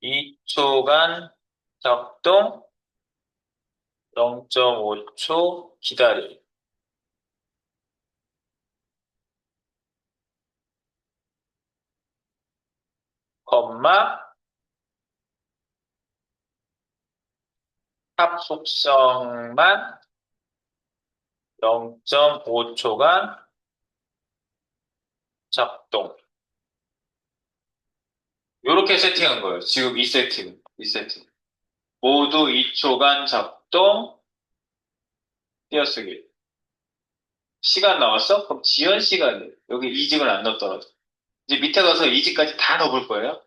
[SPEAKER 1] 2초간 작동, 0.5초 기다림, 컴마, 탑 속성만 0.5초간 작동. 이렇게 세팅한 거예요. 지금 이 세팅, 이 세팅. 모두 2초간 작동, 띄어쓰기. 시간 나왔어? 그럼 지연 시간, 여기 이직을 안 넣었더라도. 이제 밑에 가서 이직까지 다 넣어볼 거예요.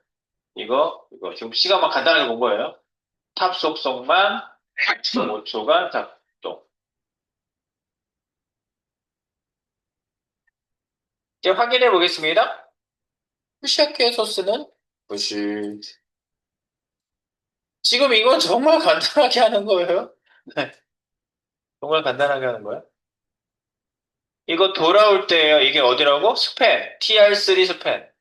[SPEAKER 1] 이거. 지금 시간만 간단하게 본 거예요. 탑 속성만 5초간 작동. 이제 확인해 보겠습니다. 푸시학교의 소스는 푸시. 지금 이건 정말 간단하게 하는 거예요. 네, 정말 간단하게 하는 거예요. 이거 돌아올 때예요. 이게 어디라고? 스팬. TR3 스팬.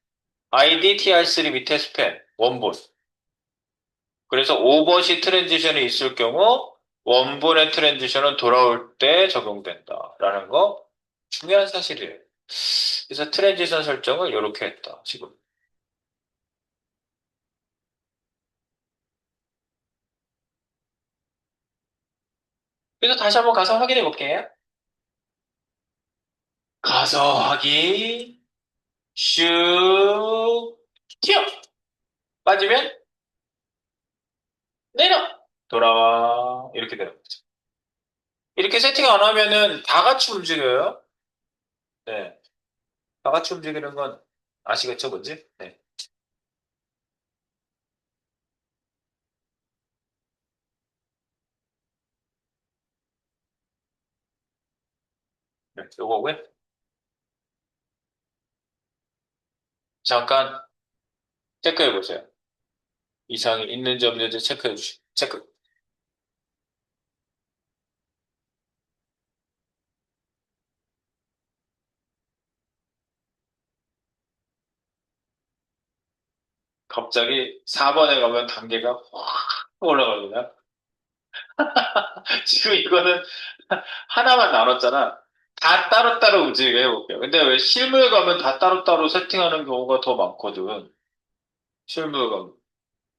[SPEAKER 1] ID TR3 밑에 스팬. 원본. 그래서 오버시 트랜지션이 있을 경우 원본의 트랜지션은 돌아올 때 적용된다라는 거 중요한 사실이에요. 그래서 트랜지션 설정을 이렇게 했다. 지금. 그래서 다시 한번 가서 확인해 볼게요. 가서 확인. 슉. 튀어. 빠지면 내려. 돌아와. 이렇게 되는 거죠. 이렇게 세팅 안 하면은 다 같이 움직여요. 네. 다 같이 움직이는 건 아시겠죠, 뭔지? 네. 네. 요거고요. 잠깐 체크해 보세요. 이상이 있는지 없는지 체크해 주시. 체크. 갑자기 4번에 가면 단계가 확 올라갑니다. 지금 이거는 하나만 나눴잖아. 다 따로따로 움직이게 해볼게요. 근데 왜 실무에 가면 다 따로따로 세팅하는 경우가 더 많거든. 실무에 가면.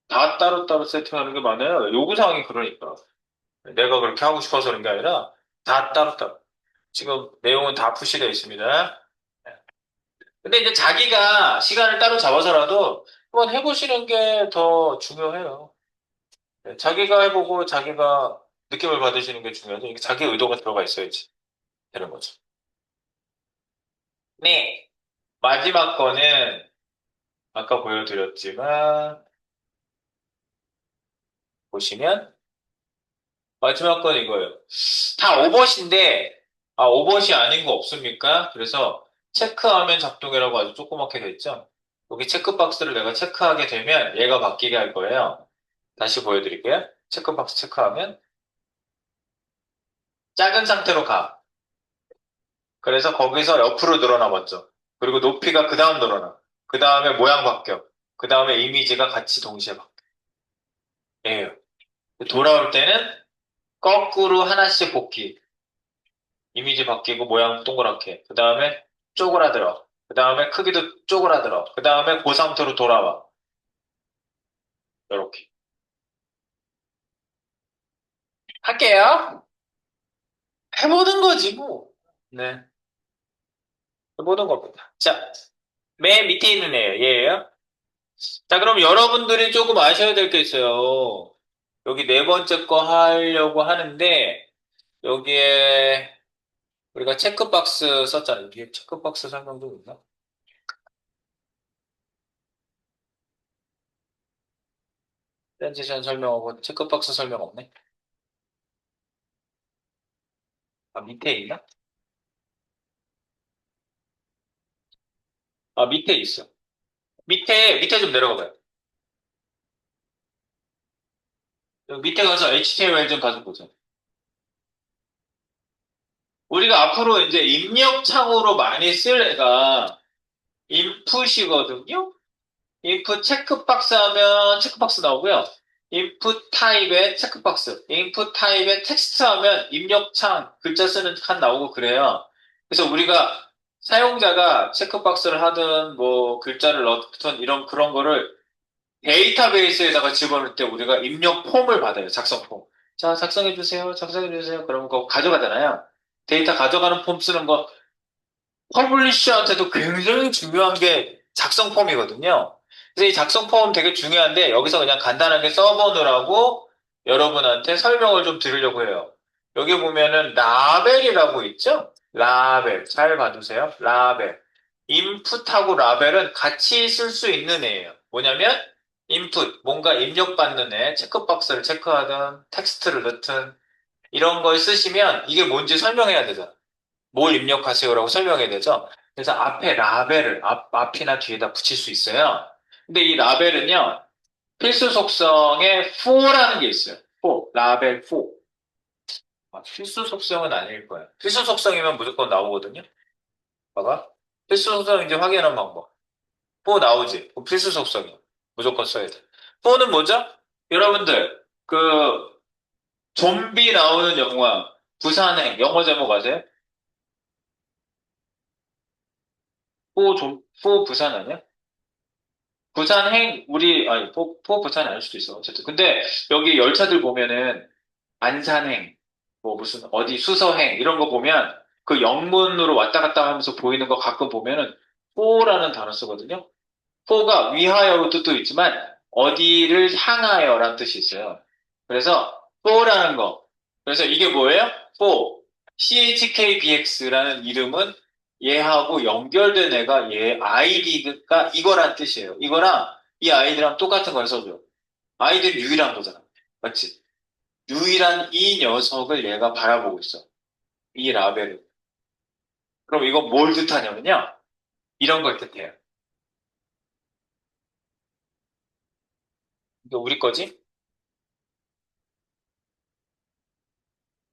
[SPEAKER 1] 다 따로따로 세팅하는 게 많아요. 요구사항이 그러니까. 내가 그렇게 하고 싶어서 그런 게 아니라 다 따로따로. 지금 내용은 다 푸시되어 있습니다. 근데 이제 자기가 시간을 따로 잡아서라도 한번 해보시는 게 더 중요해요. 네, 자기가 해보고 자기가 느낌을 받으시는 게 중요하죠. 이게 자기 의도가 들어가 있어야지 되는 거죠. 네. 마지막 거는 아까 보여드렸지만 보시면 마지막 건 이거예요. 다 오버시인데 오버시 아닌 거 없습니까? 그래서 체크하면 작동이라고 아주 조그맣게 돼 있죠. 여기 체크박스를 내가 체크하게 되면 얘가 바뀌게 할 거예요. 다시 보여드릴게요. 체크박스 체크하면 작은 상태로 가. 그래서 거기서 옆으로 늘어나 먼저. 그리고 높이가 그 다음 늘어나. 그 다음에 모양 바뀌어. 그 다음에 이미지가 같이 동시에 바뀌어. 예. 돌아올 때는 거꾸로 하나씩 복귀. 이미지 바뀌고 모양 동그랗게. 그 다음에 쪼그라들어. 그 다음에 크기도 쪼그라들어. 그 다음에 그 상태로 돌아와. 이렇게. 할게요. 해보는 거지, 뭐. 네. 해보는 겁니다. 자, 맨 밑에 있는 애예요. 얘예요. 자, 그럼 여러분들이 조금 아셔야 될 게 있어요. 여기 네 번째 거 하려고 하는데, 여기에 우리가 체크박스 썼잖아요. 뒤에 체크박스 설명도 있나? 트랜지션 설명하고 체크박스 설명 없네. 아, 밑에 있나? 아, 밑에 있어. 밑에 좀 내려가 봐요. 여기 밑에 가서 HTML 좀 가서 보자. 우리가 앞으로 이제 입력창으로 많이 쓸 애가 인풋이거든요? 인풋 체크박스 하면 체크박스 나오고요. 인풋 타입의 체크박스, 인풋 타입의 텍스트 하면 입력창 글자 쓰는 칸 나오고 그래요. 그래서 우리가 사용자가 체크박스를 하든 뭐 글자를 넣든 이런 그런 거를 데이터베이스에다가 집어넣을 때 우리가 입력 폼을 받아요. 작성 폼. 자, 작성해 주세요. 작성해 주세요. 그러면 그거 가져가잖아요. 데이터 가져가는 폼 쓰는 거 퍼블리셔한테도 굉장히 중요한 게 작성 폼이거든요. 그래서 이 작성 폼 되게 중요한데 여기서 그냥 간단하게 써보느라고 여러분한테 설명을 좀 드리려고 해요. 여기 보면은 라벨이라고 있죠? 라벨. 잘 봐두세요. 라벨. 인풋하고 라벨은 같이 쓸 수 있는 애예요. 뭐냐면 인풋, 뭔가 입력받는 애, 체크박스를 체크하든 텍스트를 넣든 이런 걸 쓰시면 이게 뭔지 설명해야 되잖아. 뭘 입력하세요라고 설명해야 되죠. 그래서 앞에 라벨을 앞이나 뒤에다 붙일 수 있어요. 근데 이 라벨은요, 필수 속성에 for라는 게 있어요. for, 라벨 for. 아, 필수 속성은 아닐 거야. 필수 속성이면 무조건 나오거든요. 봐봐. 필수 속성 이제 확인하는 방법. for 나오지. 그럼 필수 속성이야. 무조건 써야 돼. for는 뭐죠? 여러분들, 좀비 나오는 영화, 부산행, 영어 제목 아세요? for 부산 아니야? 아니, 부산이 아닐 수도 있어. 어쨌든. 근데 여기 열차들 보면은, 안산행, 뭐 무슨, 어디 수서행, 이런 거 보면, 그 영문으로 왔다 갔다 하면서 보이는 거 가끔 보면은, 포라는 단어 쓰거든요. 포가 위하여로 뜻도 있지만, 어디를 향하여라는 뜻이 있어요. 그래서, 포라는 거. 그래서 이게 뭐예요? 포. CHKBX라는 이름은 얘하고 연결된 애가 얘 아이디가 이거란 뜻이에요. 이거랑 이 아이디랑 똑같은 걸 써줘. 아이디는 유일한 거잖아. 맞지? 유일한 이 녀석을 얘가 바라보고 있어. 이 라벨을. 그럼 이건 뭘 뜻하냐면요. 이런 걸 뜻해요. 이거 우리 거지?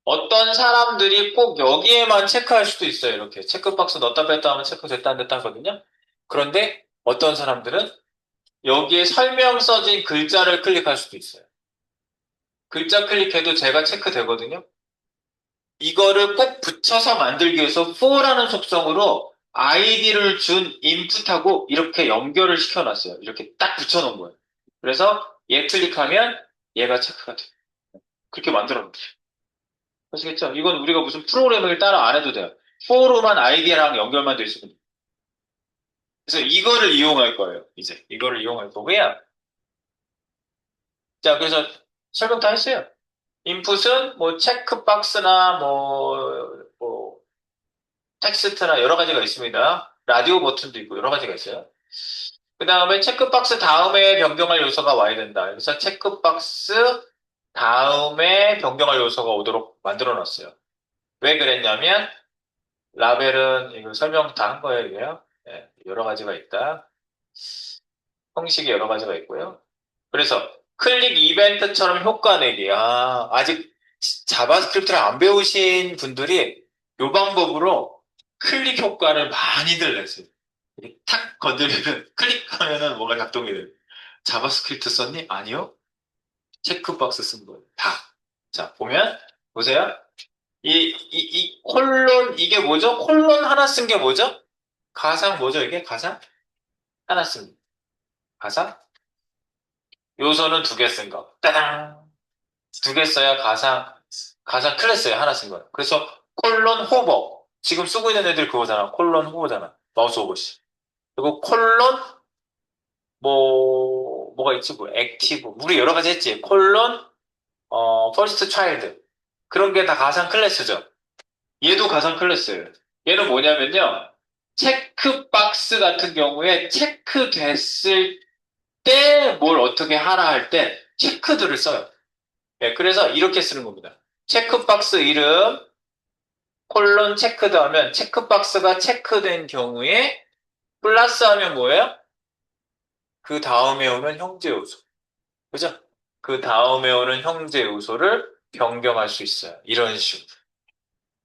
[SPEAKER 1] 어떤 사람들이 꼭 여기에만 체크할 수도 있어요. 이렇게 체크박스 넣었다 뺐다 하면 체크됐다 안 됐다 하거든요. 그런데 어떤 사람들은 여기에 설명 써진 글자를 클릭할 수도 있어요. 글자 클릭해도 제가 체크되거든요. 이거를 꼭 붙여서 만들기 위해서 for라는 속성으로 아이디를 준 인풋하고 이렇게 연결을 시켜놨어요. 이렇게 딱 붙여놓은 거예요. 그래서 얘 클릭하면 얘가 체크가 돼요. 그렇게 만들어놓은 거예요. 아시겠죠? 이건 우리가 무슨 프로그래밍을 따라 안 해도 돼요. for로만 아이디랑 연결만 돼 있으면 돼요. 그래서 이거를 이용할 거예요. 이제 이거를 이용할 거고요. 자, 그래서 설명 다 했어요. 인풋은 뭐 체크박스나 뭐 텍스트나 여러 가지가 있습니다. 라디오 버튼도 있고 여러 가지가 있어요. 그 다음에 체크박스 다음에 변경할 요소가 와야 된다. 그래서 체크박스 다음에 변경할 요소가 오도록 만들어 놨어요. 왜 그랬냐면 라벨은 이거 설명 다 한 거예요, 이게요. 네, 여러 가지가 있다. 형식이 여러 가지가 있고요. 그래서 클릭 이벤트처럼 효과 내기. 아, 아직 자바스크립트를 안 배우신 분들이 이 방법으로 클릭 효과를 많이들 냈어요. 이렇게 탁 건드리면 클릭하면은 뭐가 작동이 돼요. 자바스크립트 썼니? 아니요. 체크박스 쓴 거예요. 다. 자, 보세요. 이 콜론, 이게 뭐죠? 콜론 하나 쓴 게 뭐죠? 가상 뭐죠, 이게? 가상? 하나 쓴 거. 가상? 요소는 두 개 쓴 거. 따당! 두 개 써야 가상 클래스에 하나 쓴 거예요. 그래서 콜론 호버. 지금 쓰고 있는 애들 그거잖아. 콜론 호버잖아. 마우스 오버시. 그리고 콜론 뭐가 있지? 뭐 액티브. 우리 여러 가지 했지. 콜론 퍼스트 차일드. 그런 게 다 가상 클래스죠. 얘도 가상 클래스예요. 얘는 뭐냐면요. 체크박스 같은 경우에 체크됐을 때 뭘 어떻게 하라 할 때 체크들을 써요. 예, 그래서 이렇게 쓰는 겁니다. 체크박스 이름, 콜론 체크드 하면 체크박스가 체크된 경우에 플러스 하면 뭐예요? 그 다음에 오는 형제 요소. 그죠? 그 다음에 오는 형제 요소를 변경할 수 있어요. 이런 식으로.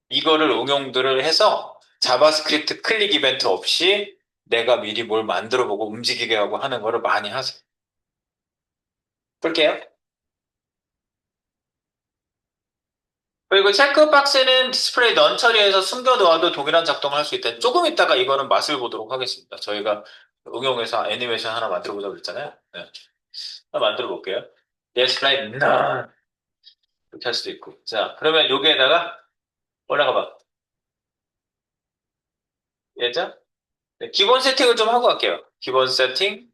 [SPEAKER 1] 이거를 응용들을 해서 자바스크립트 클릭 이벤트 없이 내가 미리 뭘 만들어 보고 움직이게 하고 하는 거를 많이 하세요. 볼게요. 그리고 체크박스는 디스플레이 넌 처리해서 숨겨놓아도 동일한 작동을 할 수 있다. 조금 있다가 이거는 맛을 보도록 하겠습니다. 저희가 응용해서 애니메이션 하나 만들어 보자고 그랬잖아요. 네. 하나 만들어 볼게요. 디스플레이 넌 이렇게 할 수도 있고. 자, 그러면 여기에다가 올라가 봐. 얘죠? 네, 기본 세팅을 좀 하고 갈게요. 기본 세팅.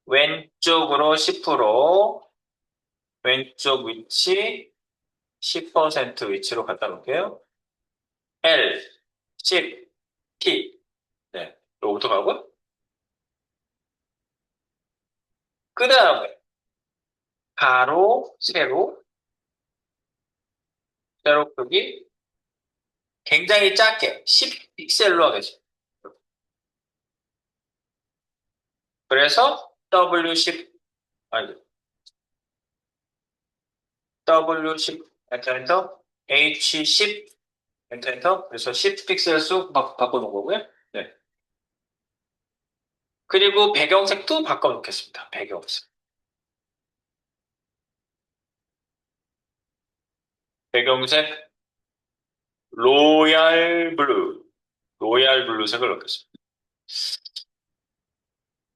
[SPEAKER 1] 왼쪽으로 10%, 왼쪽 위치 10% 위치로 갖다 놓을게요. L, 10, T. 네. 요거부터 가고. 그 다음에 가로, 세로 크기 굉장히 작게 10픽셀로 하겠습니다. 그래서 W10, 아니, W10, 엔터, H10, 엔터. 그래서 10픽셀 수 바꿔놓은 거고요. 네. 그리고 배경색도 바꿔놓겠습니다. 배경색. 배경색, 로얄 블루. 로얄 블루색을 넣겠습니다.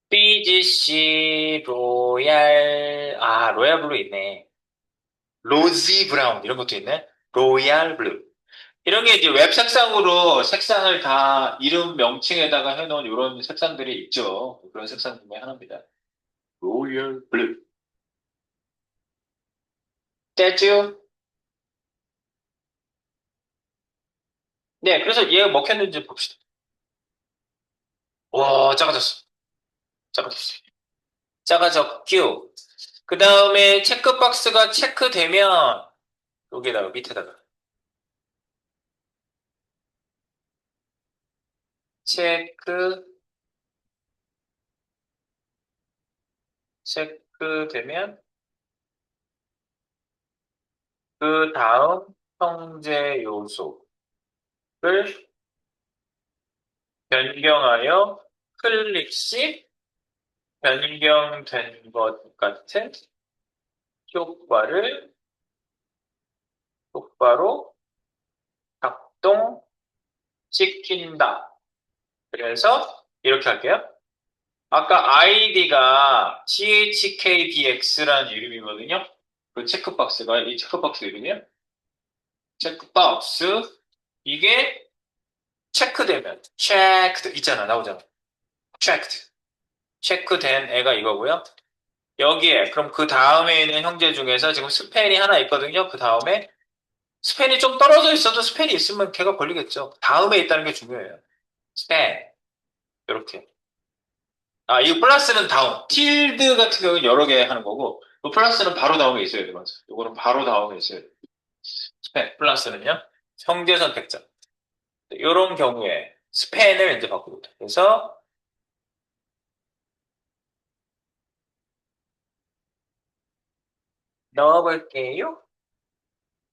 [SPEAKER 1] BGC, 로얄 블루 있네. 로지 브라운, 이런 것도 있네. 로얄 블루. 이런 게 이제 웹 색상으로 색상을 다 이름 명칭에다가 해놓은 이런 색상들이 있죠. 그런 색상 중에 하나입니다. 로열 블루. 됐죠? 네, 그래서 얘가 먹혔는지 봅시다. 와, 작아졌어. 작아졌어. 작아졌죠? 그 다음에 체크박스가 체크되면 여기다가 밑에다가 체크, 체크되면 그 다음 형제 요소를 변경하여 클릭 시 변경된 것 같은 효과를 효과로 작동시킨다. 그래서 이렇게 할게요. 아까 아이디가 THKBX라는 이름이거든요. 그 체크박스가 이 체크박스 이름이에요. 체크박스 이게 체크되면 체크드 있잖아 나오잖아. 체크드 체크된 애가 이거고요. 여기에 그럼 그 다음에 있는 형제 중에서 지금 스펜이 하나 있거든요. 그 다음에 스펜이 좀 떨어져 있어도 스펜이 있으면 걔가 걸리겠죠. 다음에 있다는 게 중요해요. 스펜 이렇게. 아, 이 플러스는 다음. 틸드 같은 경우는 여러 개 하는 거고, 이 플러스는 바로 다음에 있어야 돼요. 맞아. 이거는 바로 다음에 있어야 돼요. 스펜, 플러스는요. 형제 선택자. 이런 경우에 스펜을 이제 바꾸거든. 그래서 넣어볼게요.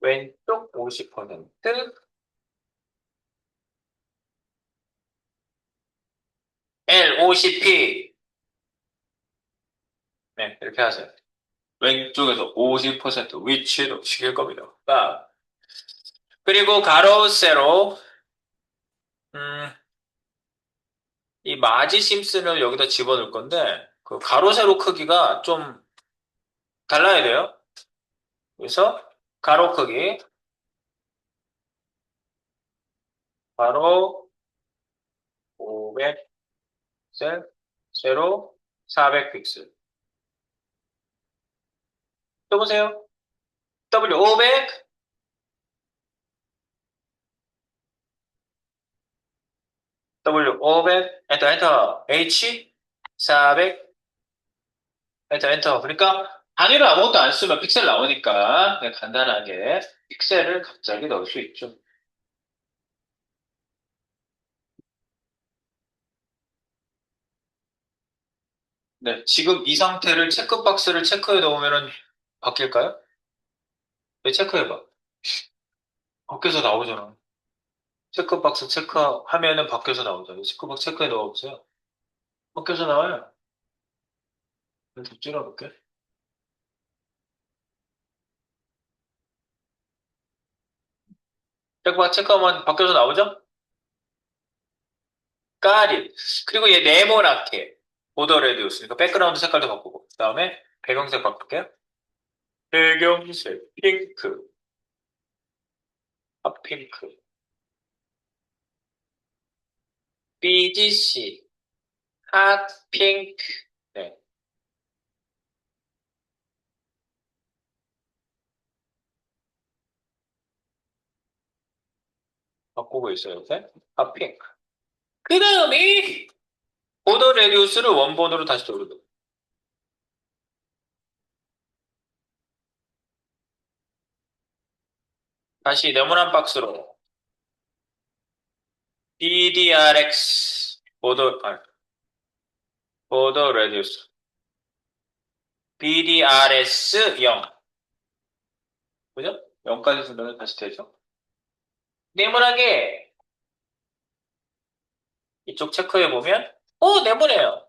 [SPEAKER 1] 왼쪽 50%, L 50P. 네, 이렇게 하세요. 왼쪽에서 50% 위치로 시킬 겁니다. 그리고 가로, 세로, 음, 이 마지 심슨을 여기다 집어넣을 건데, 그 가로, 세로 크기가 좀 달라야 돼요. 그래서 가로 크기, 가로 500픽셀, 세로 400픽셀. 또 보세요. W 500, W 500, 엔터, H 400, 엔터. 그러니까 단위로 아무것도 안 쓰면 픽셀 나오니까 그냥 간단하게 픽셀을 갑자기 넣을 수 있죠. 네, 지금 이 상태를 체크박스를 체크해 놓으면은 바뀔까요? 네, 체크해봐. 밖에서 나오잖아. 체크박스 체크하면은 밖에서 나오잖아요. 체크박스 체크해 넣어보세요. 밖에서 나와요. 좀 찔러볼게. 체크박스 체크하면 밖에서 나오죠? 까리. 그리고 얘 네모나게 보더 레디우스. 그러니까 백그라운드 색깔도 바꾸고. 그 다음에 배경색 바꿀게요. 배경색 핑크, 핫핑크, BGC, 핫핑크. 네, 바꾸고 있어요. 요새. 핫핑크. 그 다음에 보더 레디우스를 원본으로 다시 돌려. 다시 네모난 박스로 BDRX 보더 레디우스 BDRS 0 그죠? 0까지 쓰면 다시 되죠? 네모나게 이쪽 체크해 보면 네모네요.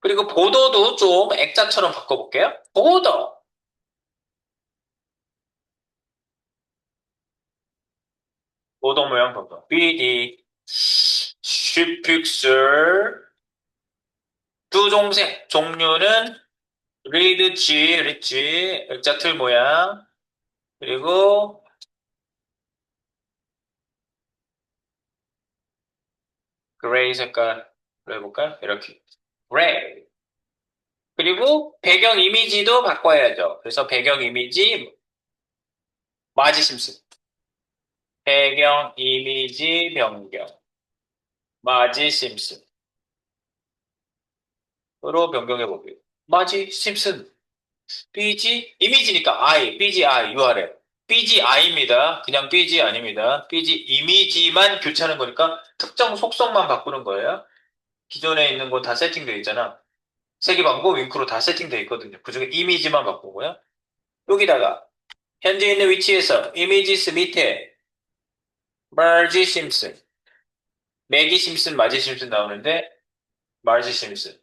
[SPEAKER 1] 그리고 보더도 좀 액자처럼 바꿔볼게요. 보더 보더 모양 보더 BD 슈픽셀 두 종색 종류는 리치 액자 틀 모양 그리고 그레이 색깔로 해볼까요? 이렇게 그레이 그리고 배경 이미지도 바꿔야죠. 그래서 배경 이미지 마지 심슨 배경 이미지 변경 마지 심슨으로 변경해 볼게요. 마지 심슨 BG 이미지니까 BGI URL BGI입니다. 그냥 BG 아닙니다. BG 이미지만 교체하는 거니까 특정 속성만 바꾸는 거예요. 기존에 있는 거 다 세팅되어 있잖아. 세계방고 윙크로 다 세팅되어 있거든요. 그중에 이미지만 바꾸고요. 여기다가 현재 있는 위치에서 이미지스 밑에 마지 심슨 매기 심슨 마지 심슨 나오는데 마지 심슨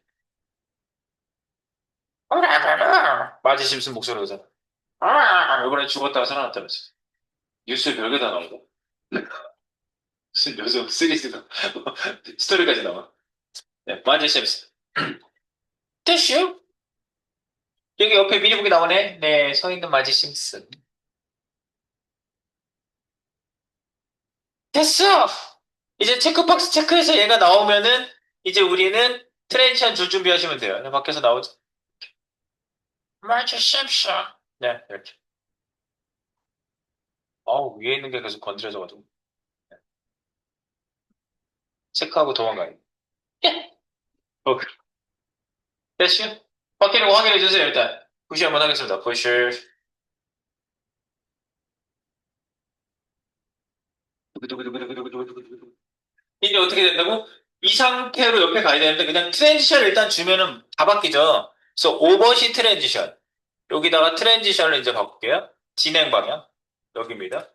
[SPEAKER 1] 마지 심슨 목소리가 잖아 이번에 죽었다가 살아났다면서 뉴스에 별게 다 나온다. 무슨 요즘 시리즈가 스토리까지 나와. 네, 마지 심슨 됐슈? 여기 옆에 미니북이 나오네. 네, 서 있는 마지 심슨 됐어! 이제 체크박스 체크해서 얘가 나오면은 이제 우리는 트랜지션 줄 준비하시면 돼요. 네, 밖에서 나오죠. 마지 심슨 네, 이렇게. 위에 있는 게 계속 건드려져가지고. 체크하고 도망가요. 예. 어, 됐슈? 바뀌는 거 확인해 주세요, 일단. 푸시 한번 하겠습니다. 푸시. 두구두구두구두구두구두구두구. 이제 어떻게 된다고? 이 상태로 옆에 가야 되는데 그냥 트랜지션 일단 주면은 다 바뀌죠. 그래서 오버시 트랜지션. 여기다가 트랜지션을 이제 바꿀게요. 진행 방향. 여기입니다.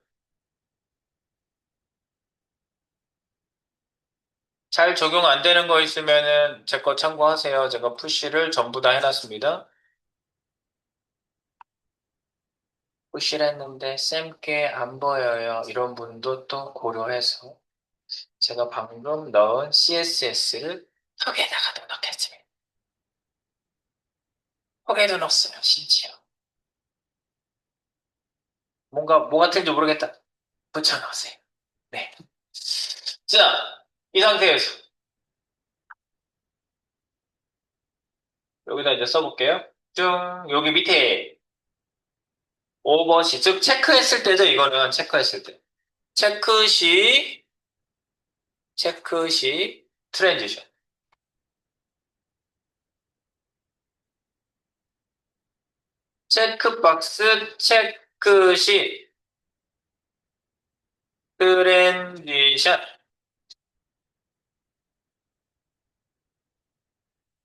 [SPEAKER 1] 잘 적용 안 되는 거 있으면은 제 거 참고하세요. 제가 푸시를 전부 다 해놨습니다. 푸시를 했는데 쌤께 안 보여요. 이런 분도 또 고려해서 제가 방금 넣은 CSS를 턱에다가도 넣겠습니다. 턱에도 넣었어요, 심지어. 뭔가 뭐 같은지 모르겠다. 붙여넣으세요. 네. 자, 이 상태에서 여기다 이제 써볼게요. 쭉 여기 밑에 오버시, 즉, 체크했을 때죠, 이거는 체크했을 때. 체크 시, 체크 시, 트랜지션. 체크박스, 체크 시, 트랜지션.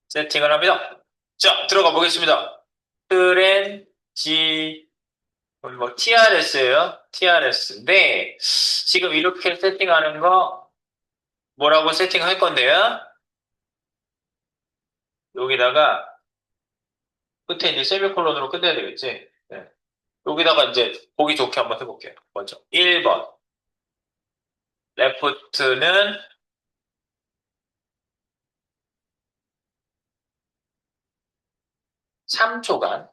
[SPEAKER 1] 세팅을 합니다. 자, 들어가 보겠습니다. 트랜지, 뭐, TRS예요. TRS인데, 지금 이렇게 세팅하는 거, 뭐라고 세팅할 건데요? 여기다가, 끝에 이제 세미콜론으로 끝내야 되겠지? 네. 여기다가 이제 보기 좋게 한번 해볼게요. 먼저 1번 레프트는 3초간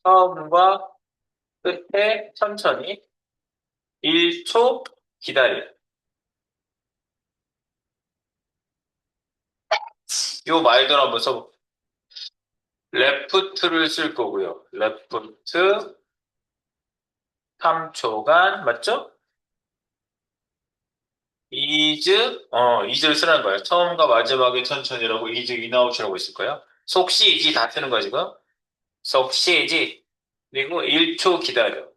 [SPEAKER 1] 처음과 끝에 천천히 1초 기다려. 요 말들 한번 써볼게요. 레프트를 쓸 거고요. 레프트 3초간 맞죠? 이즈를 쓰라는 거예요. 처음과 마지막에 천천히라고 이즈 인아웃이라고 있을 거예요. 속시이지 다 쓰는 거야 지금. 속시이지 그리고 1초 기다려.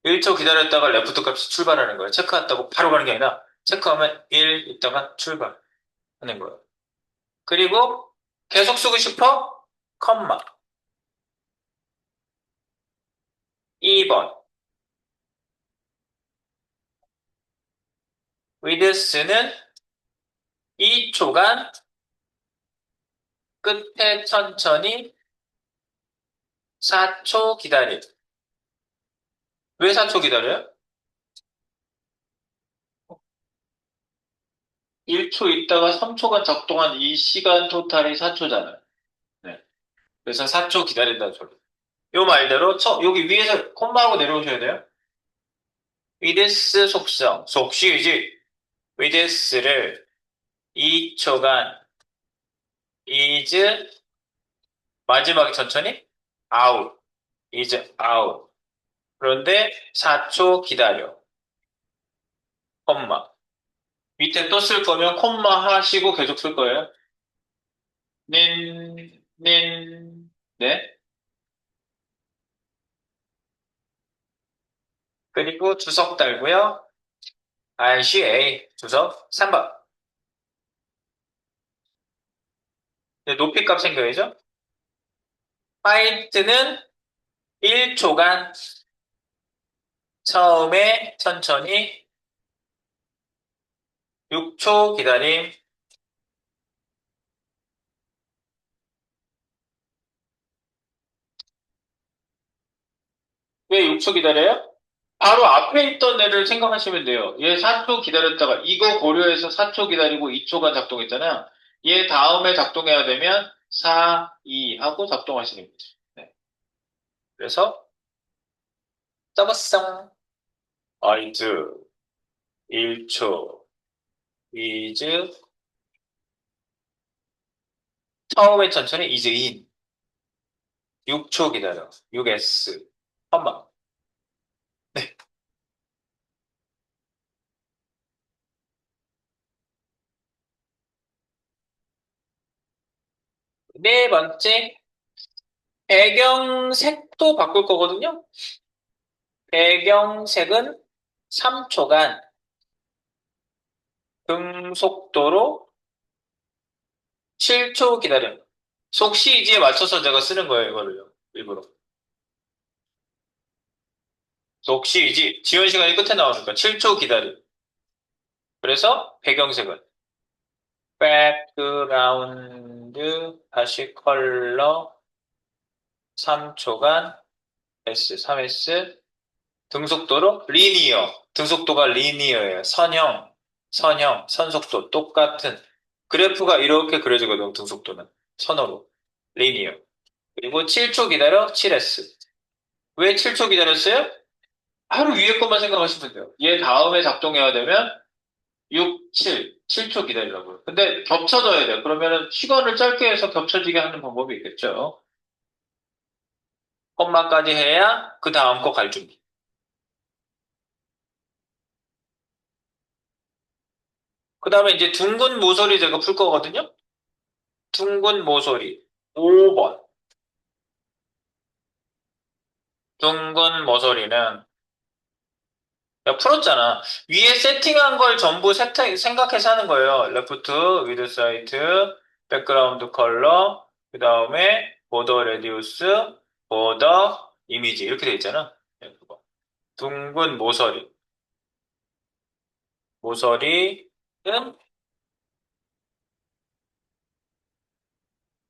[SPEAKER 1] 1초 기다렸다가 레프트 값이 출발하는 거예요. 체크했다고 바로 가는 게 아니라 체크하면 1 있다가 출발하는 거예요. 그리고 계속 쓰고 싶어? 컴마. 2번. with는 2초간 끝에 천천히 4초 기다림. 왜 4초 기다려요? 1초 있다가 3초간 작동한 이 시간 토탈이 4초잖아요. 네. 그래서 4초 기다린다는 소리. 요 말대로 여기 위에서 콤마하고 내려오셔야 돼요. with 속성, 속시유지. with를 2초간 is 마지막에 천천히 out, is out. 그런데 4초 기다려. 콤마. 밑에 또 쓸 거면 콤마 하시고 계속 쓸 거예요. 네. 그리고 주석 달고요. RCA 주석 3번. 높이 값 생겨야죠. 화이트는 1초간 처음에 천천히 6초 기다림. 왜 6초 기다려요? 바로 앞에 있던 애를 생각하시면 돼요. 얘 4초 기다렸다가 이거 고려해서 4초 기다리고 2초간 작동했잖아요. 얘 다음에 작동해야 되면 4, 2 하고 작동하시는 거죠. 네. 그래서 써봤어. 아이즈 1초 이즈 처음에 천천히 이즈 인 6초 기다려 6S 한번. 네. 네 번째 배경색도 바꿀 거거든요. 배경색은 3초간 등속도로 7초 기다려. 속시이지에 맞춰서 제가 쓰는 거예요, 이거를요. 일부러. 속시이지, 지연 시간이 끝에 나오니까 7초 기다려. 그래서 배경색은 백그라운드 다시 컬러 3초간 S, 3S 등속도로 리니어. 등속도가 리니어예요. 선속도 똑같은 그래프가 이렇게 그려지거든요. 등속도는 선으로 리니어. 그리고 7초 기다려 7S. 왜 7초 기다렸어요? 바로 위에 것만 생각하시면 돼요. 얘 다음에 작동해야 되면 6, 7, 7초 기다리라고요. 근데 겹쳐져야 돼요. 그러면은 시간을 짧게 해서 겹쳐지게 하는 방법이 있겠죠. 콤마까지 해야 그 다음 거 갈 준비. 그 다음에 이제 둥근 모서리 제가 풀 거거든요. 둥근 모서리 5번. 둥근 모서리는 야, 풀었잖아. 위에 세팅한 걸 전부 생각해서 하는 거예요. 레프트, 위드 사이트, 백그라운드 컬러, 그 다음에 보더 레디우스, 보더 이미지 이렇게 돼 있잖아. 네, 그거. 둥근 모서리. 모서리는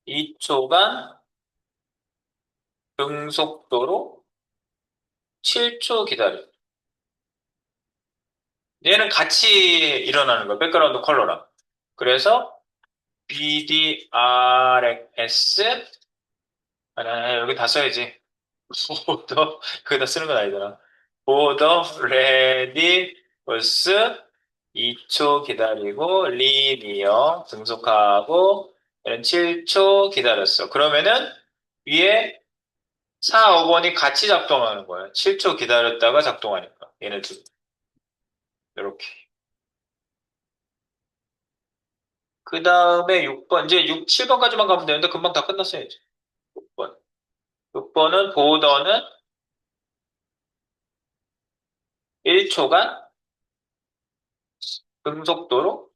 [SPEAKER 1] 2초간 등속도로 7초 기다려. 얘는 같이 일어나는 거야. 백그라운드 컬러랑. 그래서 BDRX 여기 다 써야지. 보더 거기다 쓰는 건 아니잖아. 보더 레디버스 2초 기다리고 리니어 등속하고 얘는 7초 기다렸어. 그러면은 위에 4, 5번이 같이 작동하는 거야. 7초 기다렸다가 작동하니까 얘네 둘 이렇게. 그 다음에 6번 이제 6, 7번까지만 가면 되는데 금방 다 끝났어요. 이제. 6번. 6번은 보더는 1초간 음속도로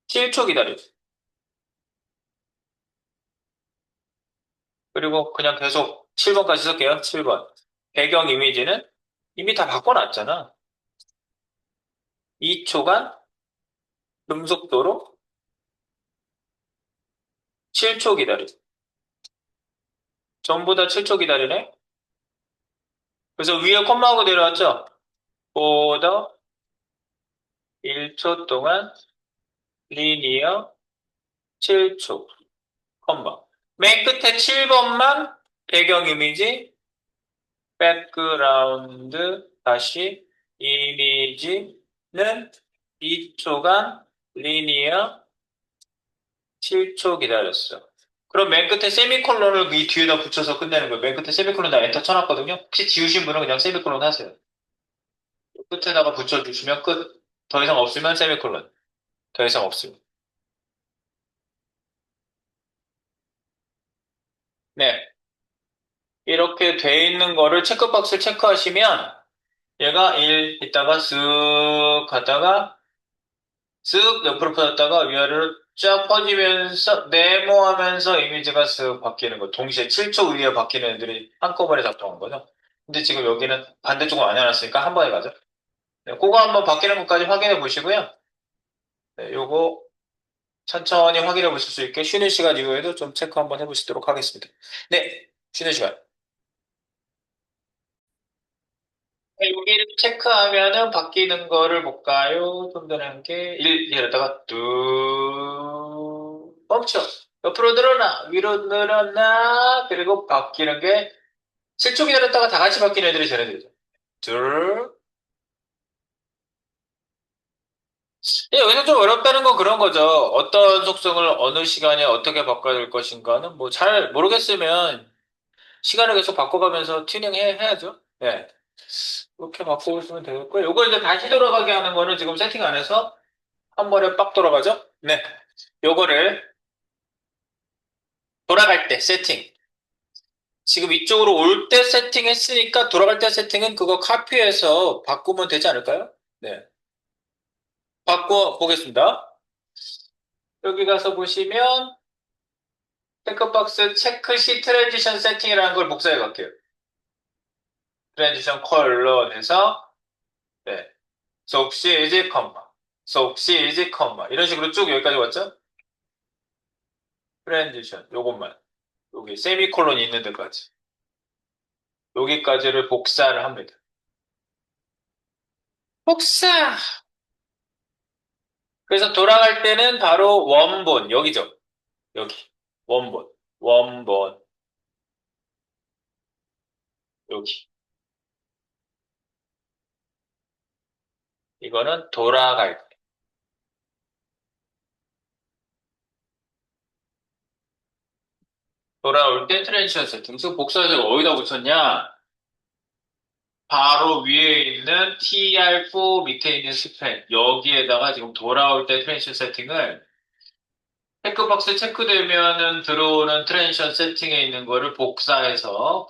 [SPEAKER 1] 7초 기다려. 그리고 그냥 계속 7번까지 쓸게요. 7번. 배경 이미지는 이미 다 바꿔놨잖아. 2초간 음속도로 7초 기다려. 전부 다 7초 기다리네. 그래서 위에 콤마하고 내려왔죠? 보더 1초 동안 리니어 7초 콤마. 맨 끝에 7번만 배경 이미지 백그라운드 다시 이미지는 2초간 리니어 7초 기다렸어. 그럼 맨 끝에 세미콜론을 이 뒤에다 붙여서 끝내는 거예요. 맨 끝에 세미콜론 다 엔터 쳐놨거든요. 혹시 지우신 분은 그냥 세미콜론 하세요. 끝에다가 붙여주시면 끝. 더 이상 없으면 세미콜론. 더 이상 없으면. 네. 이렇게 돼 있는 거를 체크박스를 체크하시면 얘가 1 있다가 쓱 갔다가 쓱 옆으로 퍼졌다가 위아래로 쫙 퍼지면서 네모하면서 이미지가 쓱 바뀌는 거. 동시에 7초 위에 바뀌는 애들이 한꺼번에 작동한 거죠. 근데 지금 여기는 반대쪽으로 안 해놨으니까 한 번에 가죠. 네, 그거 한번 바뀌는 것까지 확인해 보시고요. 네, 요거 천천히 확인해 보실 수 있게 쉬는 시간 이후에도 좀 체크 한번 해보시도록 하겠습니다. 네, 쉬는 시간. 네, 여기를 체크하면은 바뀌는 거를 볼까요? 좀 전에 한 게, 1, 이랬다가, 뚝, 멈춰. 옆으로 늘어나, 위로 늘어나, 그리고 바뀌는 게, 7초 기다렸다가 다 같이 바뀌는 애들이 쟤네들이죠. 둘. 여기서 좀 어렵다는 건 그런 거죠. 어떤 속성을 어느 시간에 어떻게 바꿔야 될 것인가는 뭐 잘 모르겠으면 시간을 계속 바꿔가면서 해야죠. 네. 이렇게 바꿔보시면 되겠고요. 요거 이제 다시 돌아가게 하는 거는 지금 세팅 안 해서 한 번에 빡 돌아가죠? 네. 요거를 돌아갈 때 세팅. 지금 이쪽으로 올 때 세팅했으니까 돌아갈 때 세팅은 그거 카피해서 바꾸면 되지 않을까요? 네. 바꿔 보겠습니다. 여기 가서 보시면 체크박스 체크 시 트랜지션 세팅이라는 걸 복사해 갈게요. 트랜지션 컬러에서 네. 속시이지 컴마. 속시이지 컴마. 이런 식으로 쭉 여기까지 왔죠? 트랜지션 요것만. 여기 세미콜론이 있는 데까지. 여기까지를 복사를 합니다. 복사! 그래서 돌아갈 때는 바로 원본, 여기죠. 여기. 원본. 원본. 여기. 이거는 돌아갈 때. 돌아올 때 트랜지션 세팅. 지금 복사해서 어디다 붙였냐? 바로 위에 있는 TR4 밑에 있는 스펙. 여기에다가 지금 돌아올 때 트랜지션 세팅을 체크박스 체크되면은 들어오는 트랜지션 세팅에 있는 거를 복사해서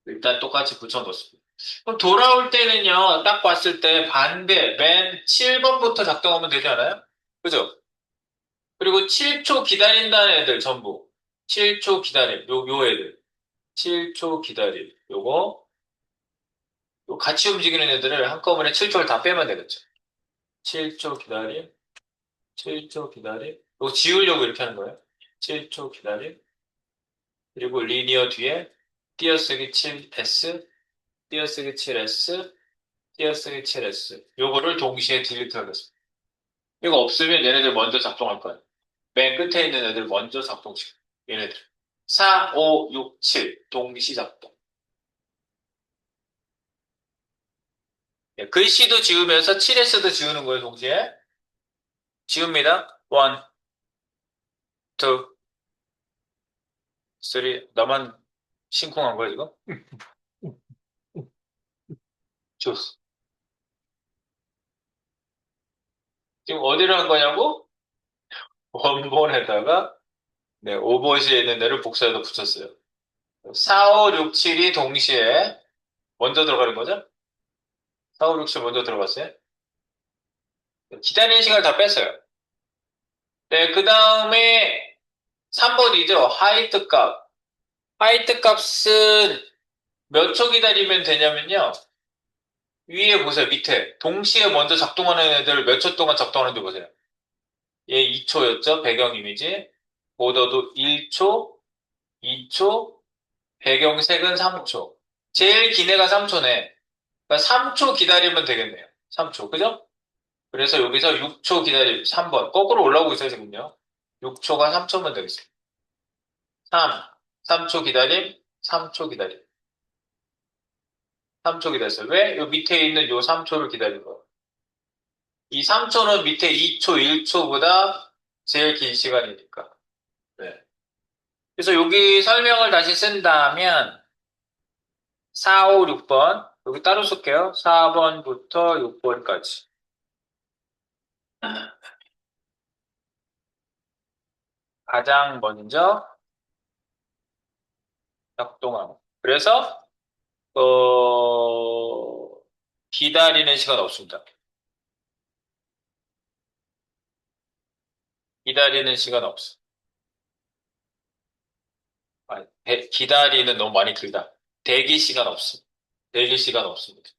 [SPEAKER 1] 일단 똑같이 붙여놓습니다. 그럼 돌아올 때는요, 딱 봤을 때 반대, 맨 7번부터 작동하면 되지 않아요? 그죠? 그리고 7초 기다린다는 애들 전부. 7초 기다림, 요 애들. 7초 기다림. 요 같이 움직이는 애들을 한꺼번에 7초를 다 빼면 되겠죠. 7초 기다림, 7초 기다림. 이거 지우려고 이렇게 하는 거예요. 7초 기다림. 그리고 리니어 뒤에 띄어쓰기 7S, 띄어쓰기 7S, 띄어쓰기 7S. 요거를 동시에 딜리트 하겠습니다. 이거 없으면 얘네들 먼저 작동할 거예요. 맨 끝에 있는 애들 먼저 작동시켜. 얘네들. 4, 5, 6, 7. 동시 작동. 예, 글씨도 지우면서 7S도 지우는 거예요, 동시에. 지웁니다. 1, 2, 3. 나만 심쿵한 거야, 지금? 좋았어. 지금 어디를 한 거냐고? 원본에다가, 네, 오버시에 있는 애를 복사해서 붙였어요. 4, 5, 6, 7이 동시에 먼저 들어가는 거죠? 4, 5, 6, 7 먼저 들어갔어요. 기다리는 시간을 다 뺐어요. 네, 그 다음에 3번이죠. 하이트 값. 하이트 값은 몇 초 기다리면 되냐면요. 위에 보세요. 밑에. 동시에 먼저 작동하는 애들 몇 초 동안 작동하는지 보세요. 얘 2초였죠. 배경 이미지. 보더도 1초, 2초, 배경색은 3초. 제일 긴 애가 3초네. 그러니까 3초 기다리면 되겠네요. 3초. 그죠? 그래서 여기서 6초 기다리, 3번. 거꾸로 올라오고 있어요, 지금요. 6초가 3초면 되겠습니다. 3. 3초 기다림, 3초 기다림. 3초 기다렸어요. 왜? 요 밑에 있는 요 3초를 기다린 거예요. 이 3초는 밑에 2초, 1초보다 제일 긴 시간이니까. 네. 그래서 여기 설명을 다시 쓴다면 4, 5, 6번 여기 따로 쓸게요. 4번부터 6번까지. 가장 먼저 작동하고. 그래서 기다리는 시간 없습니다. 기다리는 시간 없어. 기다리는 너무 많이 길다. 대기 시간 없습니다. 대기 시간 없습니다.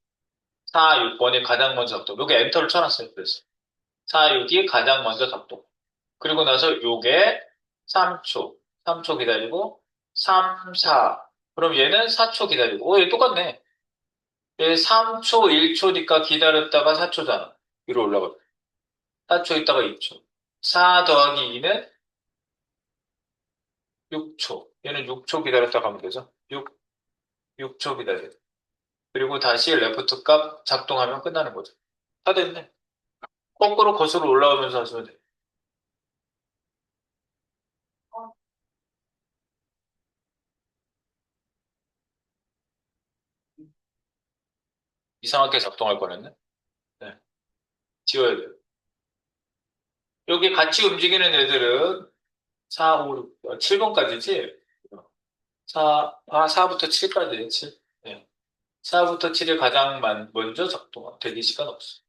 [SPEAKER 1] 4, 6번이 가장 먼저 작동. 여기 엔터를 쳐놨어요. 그래서 4, 6이 가장 먼저 작동. 그리고 나서 요게 3초. 3초 기다리고 3, 4. 그럼 얘는 4초 기다리고. 얘 똑같네. 얘 3초, 1초니까 기다렸다가 4초잖아. 위로 올라가. 4초 있다가 2초. 4 더하기 2는 6초. 얘는 6초 기다렸다 가면 되죠. 6초 기다려. 그리고 다시 레프트 값 작동하면 끝나는 거죠. 다 됐네. 거꾸로 거슬러 올라오면서 하시면 돼. 이상하게 작동할 뻔했네. 네. 지워야 돼요. 여기 같이 움직이는 애들은 4, 5, 6, 7번까지지? 4부터 7까지, 7. 네. 4부터 7이 가장 먼저 작동, 대기 시간 없어.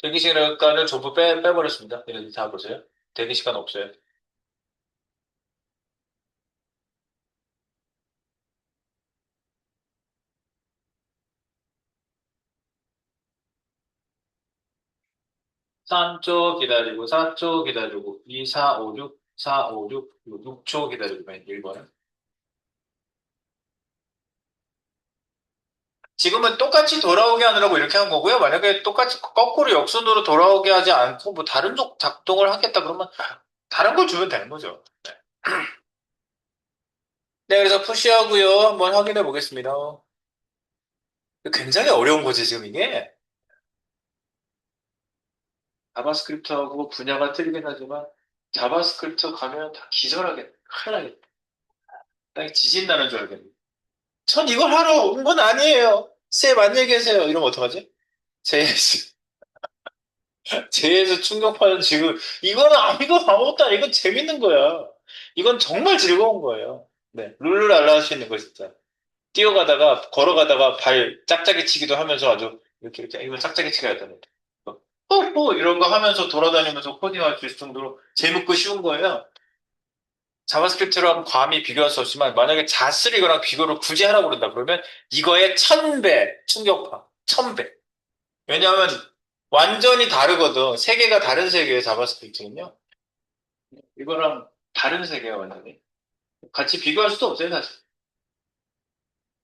[SPEAKER 1] 대기 시간을 전부 빼버렸습니다. 얘네들 다 보세요. 대기 시간 없어요. 3초 기다리고, 4초 기다리고, 2, 4, 5, 6, 4, 5, 6, 6초 기다리고, 맨 1번은. 지금은 똑같이 돌아오게 하느라고 이렇게 한 거고요. 만약에 똑같이 거꾸로 역순으로 돌아오게 하지 않고, 뭐 다른 쪽 작동을 하겠다 그러면 다른 걸 주면 되는 거죠. 네, 그래서 푸시하고요. 한번 확인해 보겠습니다. 굉장히 어려운 거지, 지금 이게. 자바스크립트하고 분야가 틀리긴 하지만 자바스크립트 가면 다 기절하겠네. 큰일 나겠네. 나 지진 나는 줄 알겠네. 전 이걸 하러 온 건 아니에요. 쌤 안녕히 계세요. 이러면 어떡하지? JS, JS 충격파는 지금, 이건 아무것도 아니고, 이건 재밌는 거야. 이건 정말 즐거운 거예요. 네. 룰루랄라 할 수 있는 거, 진짜. 뛰어가다가, 걸어가다가 발 짝짝이 치기도 하면서 아주, 이렇게, 이거 짝짝이 치기 하잖아요. 이런 거 하면서 돌아다니면서 코딩할 수 있을 정도로 재밌고 쉬운 거예요. 자바스크립트랑 감히 비교할 수 없지만, 만약에 자스를 이거랑 비교를 굳이 하라고 그런다 그러면, 이거의 1000배 충격파. 1000배. 왜냐하면 완전히 다르거든. 세계가 다른 세계에 자바스크립트는요. 이거랑 다른 세계야, 완전히. 같이 비교할 수도 없어요, 사실.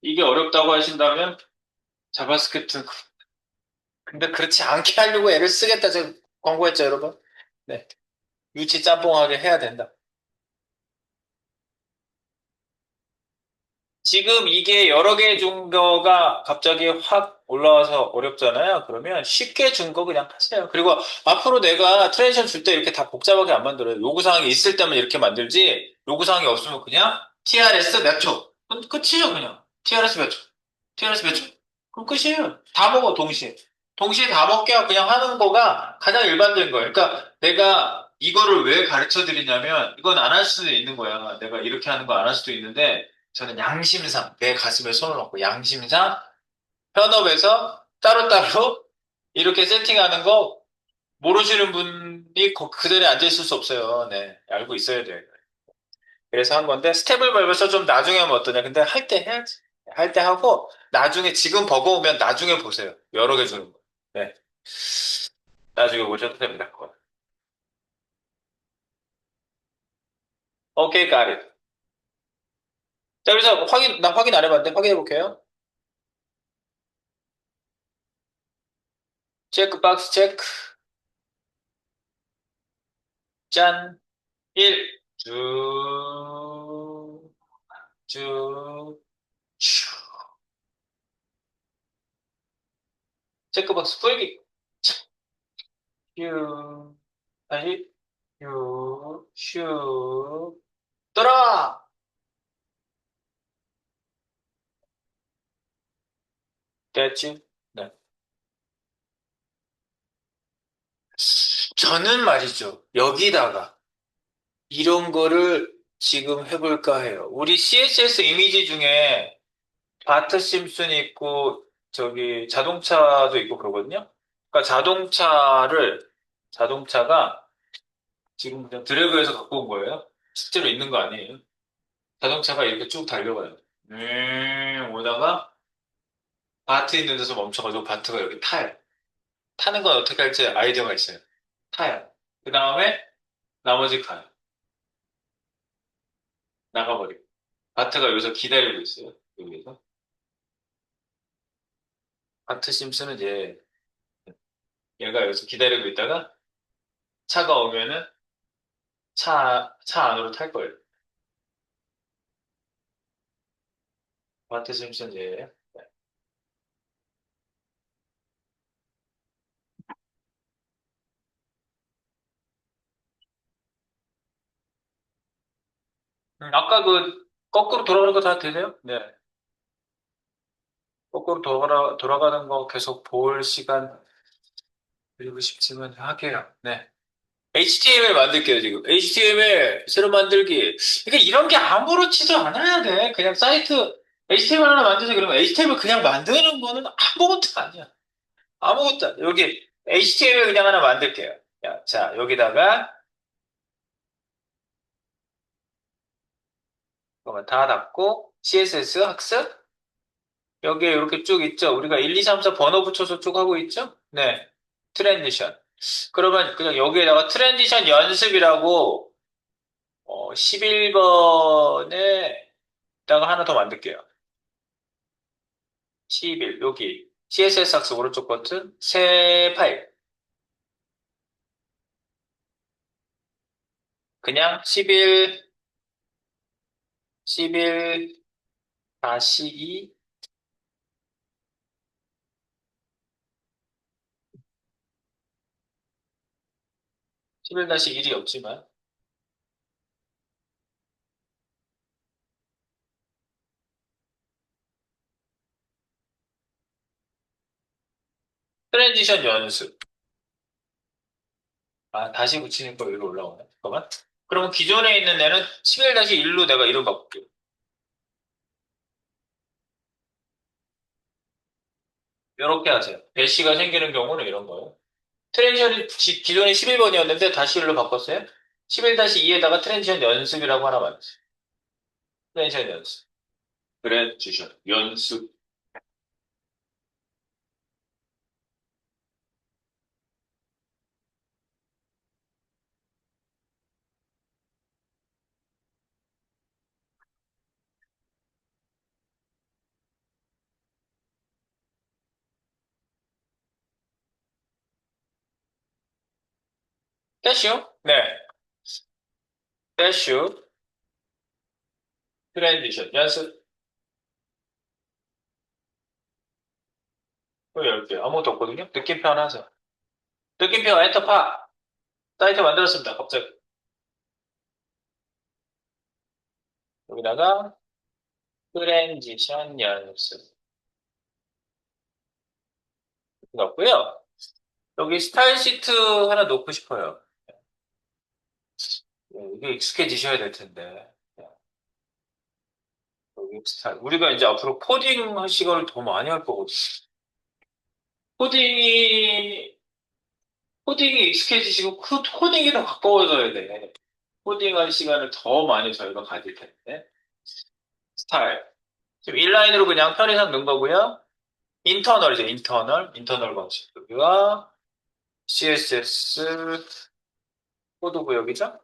[SPEAKER 1] 이게 어렵다고 하신다면 자바스크립트. 근데 그렇지 않게 하려고 애를 쓰겠다. 제가 광고했죠, 여러분. 네. 유치 짬뽕하게 해야 된다. 지금 이게 여러 개 정도가 갑자기 확 올라와서 어렵잖아요. 그러면 쉽게 준 거 그냥 하세요. 그리고 앞으로 내가 트랜지션 줄 때 이렇게 다 복잡하게 안 만들어요. 요구사항이 있을 때만 이렇게 만들지, 요구사항이 없으면 그냥 TRS 몇 초. 그럼 끝이에요, 그냥. TRS 몇 초. TRS 몇 초. 그럼 끝이에요. 다 먹어, 동시에. 동시에 다 먹게 그냥 하는 거가 가장 일반적인 거예요. 그러니까 내가 이거를 왜 가르쳐 드리냐면, 이건 안 할 수도 있는 거야. 내가 이렇게 하는 거 안 할 수도 있는데, 저는 양심상 내 가슴에 손을 얹고 양심상 현업에서 따로따로 이렇게 세팅하는 거 모르시는 분이 그 자리에 앉아 있을 수 없어요. 네, 알고 있어야 돼요. 그래서 한 건데 스텝을 밟아서 좀 나중에 하면 어떠냐. 근데 할 때 해야지. 할 때 하고 나중에 지금 버거우면 나중에 보세요. 여러 개 주는 거. 네, 나중에 보셔도 됩니다. 그거. 오케이, got it. 자, 그래서 나 확인 안 해봤는데 확인해 볼게요. 체크 박스 체크. 짠. 1. 쭉, 쭉, 쭉. 체크박스 풀기. 슈, 다시, 슈, 슈. 돌아! 됐지? 네. 저는 말이죠. 여기다가 이런 거를 지금 해볼까 해요. 우리 CSS 이미지 중에 바트 심슨이 있고, 저기 자동차도 있고 그러거든요. 그러니까 자동차가 지금 그냥 드래그해서 갖고 온 거예요. 실제로 있는 거 아니에요. 자동차가 이렇게 쭉 달려가요. 오다가 바트 있는 데서 멈춰가지고 바트가 여기 타요. 타는 건 어떻게 할지 아이디어가 있어요. 타요. 그 다음에 나머지 가요. 나가버리고. 바트가 여기서 기다리고 있어요. 여기서. 바트 심슨은 얘가 여기서 기다리고 있다가 차가 오면은 차 안으로 탈 거예요. 바트 심슨 얘. 아까 그 거꾸로 돌아가는 거 다 되세요? 네. 거꾸로 돌아가는 거 계속 볼 시간 드리고 싶지만 할게요. 네. HTML 만들게요, 지금. HTML 새로 만들기. 그러니까 이런 게 아무렇지도 않아야 돼. 그냥 사이트 HTML 하나 만드세요. 그러면 HTML 그냥 만드는 거는 아무것도 아니야. 아무것도 아니야. 여기 HTML 그냥 하나 만들게요. 자, 여기다가 이거 다 닫고 CSS 학습 여기에 이렇게 쭉 있죠. 우리가 1, 2, 3, 4 번호 붙여서 쭉 하고 있죠. 네. 트랜지션. 그러면 그냥 여기에다가 트랜지션 연습이라고 11번에다가 하나 더 만들게요. 11, 여기. CSS 학습 오른쪽 버튼, 새 파일. 그냥 11 다시 2, 11-1이 없지만. 트랜지션 연습. 아, 다시 붙이는 거 위로 올라오네. 잠깐만. 그러면 기존에 있는 애는 11-1로 내가 이름 바꿀게. 이렇게 하세요. 배시가 생기는 경우는 이런 거예요. 트랜지션이 기존에 11번이었는데 다시 1로 바꿨어요. 11-2에다가 트랜지션 연습이라고 하나 만들었어요. 트랜지션 연습. 트랜지션 연습. 떼슈? 네. 떼슈. 트랜지션 연습. 또 10개. 아무것도 없거든요? 느낌표 하나 하자. 느낌표 엔터파. 사이트 만들었습니다. 갑자기. 여기다가 트랜지션 연습. 넣었고요. 여기 스타일 시트 하나 놓고 싶어요. 이게 익숙해지셔야 될 텐데. 여기 스타일. 우리가 이제 앞으로 코딩 할 시간을 더 많이 할 거거든요. 코딩이, 코딩이 익숙해지시고 코딩이 더 가까워져야 돼. 코딩 할 시간을 더 많이 저희가 가질 텐데. 스타일. 지금 인라인으로 그냥 편의상 넣은 거고요. 인터널이죠, 인터널. 인터널 방식. 여기가 CSS 코드 구역이죠.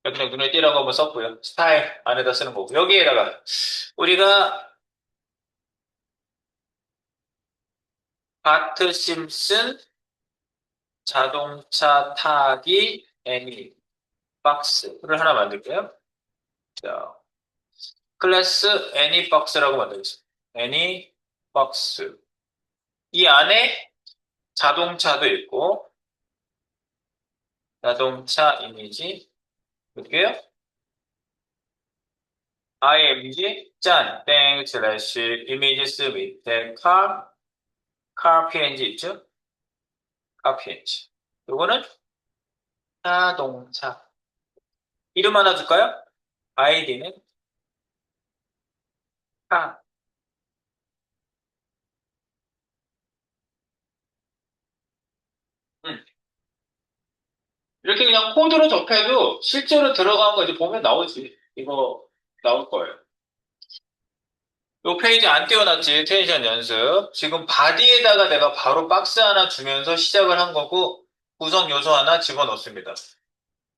[SPEAKER 1] 그냥 눈에 띄라고 한번 썼고요. 스타일 안에다 쓰는 거고. 여기에다가 우리가 바트 심슨 자동차 타기 애니 박스를 하나 만들게요. 자, 클래스 애니 박스라고 만들겠습니다. 애니 박스. 이 안에 자동차도 있고 자동차 이미지 볼게요. img 짠, 땡, 슬래시, 이미지스 밑에 car png 있죠? car png. 요거는 자동차. 이름 하나 줄까요? 아이디는 카. 음. 이렇게 그냥 코드로 접해도 실제로 들어간 거 이제 보면 나오지. 이거 나올 거예요. 요 페이지 안 띄워놨지, 텐션 연습. 지금 바디에다가 내가 바로 박스 하나 주면서 시작을 한 거고, 구성 요소 하나 집어넣습니다.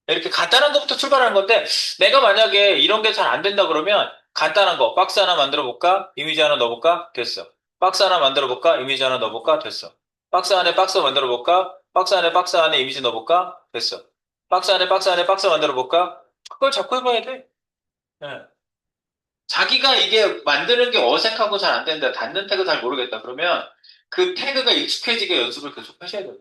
[SPEAKER 1] 이렇게 간단한 것부터 출발하는 건데, 내가 만약에 이런 게 잘 안 된다 그러면, 간단한 거, 박스 하나 만들어 볼까? 이미지 하나 넣어볼까? 됐어. 박스 하나 만들어 볼까? 이미지 하나 넣어볼까? 됐어. 박스 안에 박스 만들어 볼까? 박스 안에 이미지 넣어볼까? 됐어. 박스 안에 박스 만들어 볼까? 그걸 자꾸 해봐야 돼. 예. 자기가 이게 만드는 게 어색하고 잘 안 된다, 닫는 태그 잘 모르겠다, 그러면 그 태그가 익숙해지게 연습을 계속 하셔야 돼요.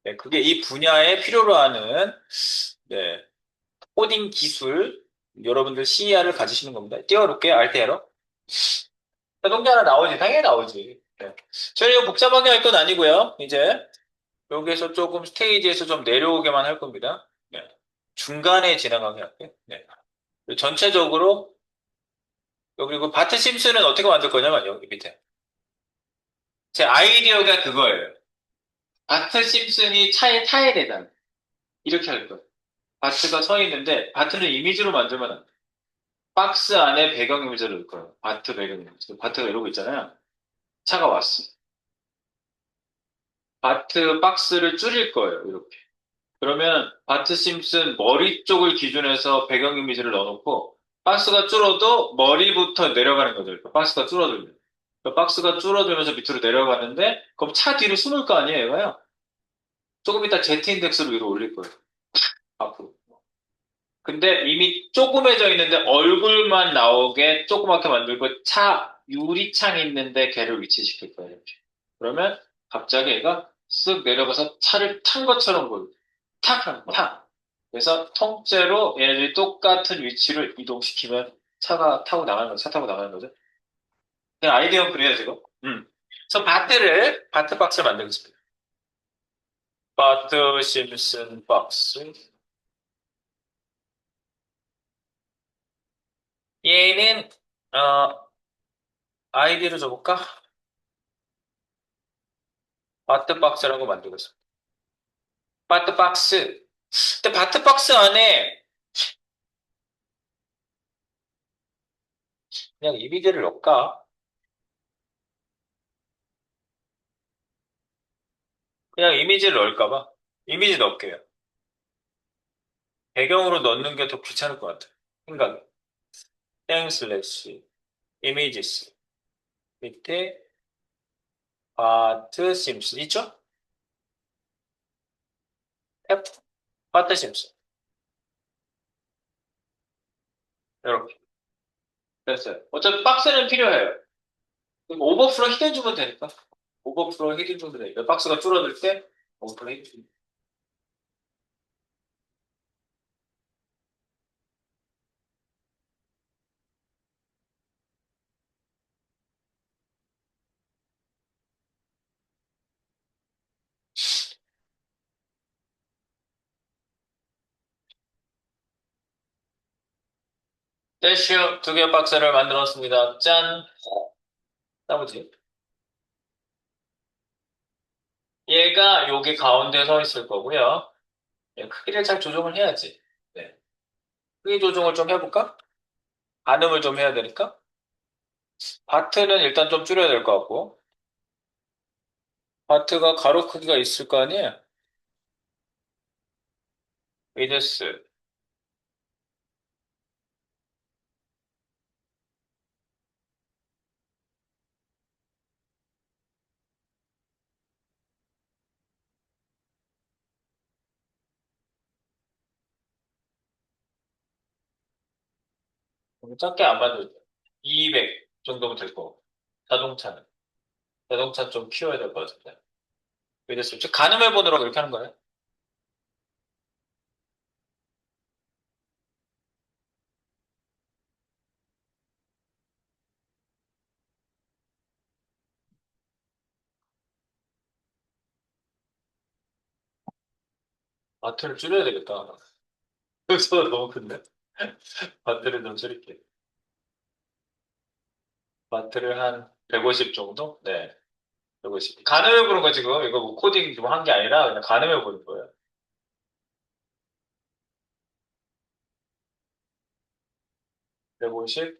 [SPEAKER 1] 네, 그게 이 분야에 필요로 하는, 네, 코딩 기술, 여러분들 CER을 가지시는 겁니다. 띄워놓을게요, 알테로. 자동차 하나 나오지, 당연히 나오지. 네. 저는 이거 복잡하게 할 건 아니고요, 이제. 여기에서 조금 스테이지에서 좀 내려오게만 할 겁니다. 네. 중간에 지나가게 할게요. 네. 전체적으로, 여기 그 바트 심슨은 어떻게 만들 거냐면, 여기 밑에. 제 아이디어가 그거예요. 바트 심슨이 차에 타야 되다. 이렇게 할 거예요. 바트가 서 있는데, 바트는 이미지로 만들면 안 돼. 박스 안에 배경 이미지를 넣을 거예요. 바트 배경 이미지. 바트가 이러고 있잖아요. 차가 왔어. 바트 박스를 줄일 거예요. 이렇게. 그러면 바트 심슨 머리 쪽을 기준해서 배경 이미지를 넣어놓고, 박스가 줄어도 머리부터 내려가는 거죠. 그러니까 박스가 줄어들면. 그러니까 박스가 줄어들면서 밑으로 내려가는데, 그럼 차 뒤를 숨을 거 아니에요, 얘가요? 조금 이따 Z 인덱스로 위로 올릴 거예요. 앞으로. 근데 이미 조그매져 있는데 얼굴만 나오게 조그맣게 만들고 유리창이 있는데 걔를 위치시킬 거예요. 이렇게. 그러면 갑자기 얘가 쓱 내려가서 차를 탄 것처럼 보여. 탁! 탁! 그래서 통째로 얘네들이 똑같은 위치를 이동시키면 차가 타고 나가는 거죠. 차 타고 나가는 거죠. 그냥 아이디어 그래요, 지금. 그래서 바트 박스를 만들겠습니다. 바트 심슨 박스. 얘는, 아이디를 줘볼까? 바트 박스라고 만들겠습니다. 바트 박스. 근데 바트 박스 안에 그냥 이미지를 넣을까? 그냥 이미지를 넣을까 봐. 이미지 넣을게요. 배경으로 넣는 게 더 귀찮을 것 같아요. 생각이. 땡 슬래시 이미지스 밑에 바트 심슨 있죠? F 바트 심슨 이렇게 됐어요. 어차피 박스는 필요해요. 그럼 오버플로 히든 주면 되니까. 오버플로 히든 주면 되니까. 박스가 줄어들 때 오버플로 히든 주면 대슈 두 개 박스를 만들었습니다. 짠! 나머지 얘가 여기 가운데 서 있을 거고요. 얘 크기를 잘 조정을 해야지. 네. 크기 조정을 좀 해볼까? 가늠을 좀 해야 되니까. 바트는 일단 좀 줄여야 될 것 같고. 바트가 가로 크기가 있을 거 아니에요? 위드스. 작게 안 만들죠. 200 정도면 될 거고. 자동차는. 자동차 좀 키워야 될 것 같은데. 위드스. 즉, 가늠해 보도록 이렇게 하는 거예요. 바트를 줄여야 되겠다. 그래서 너무 큰데? 바트를 좀 줄일게. 바트를 한 150 정도? 네. 150. 가늠해 보는 거 지금. 이거 뭐 코딩 좀 한 게 아니라 그냥 가늠해 보는 거예요. 150,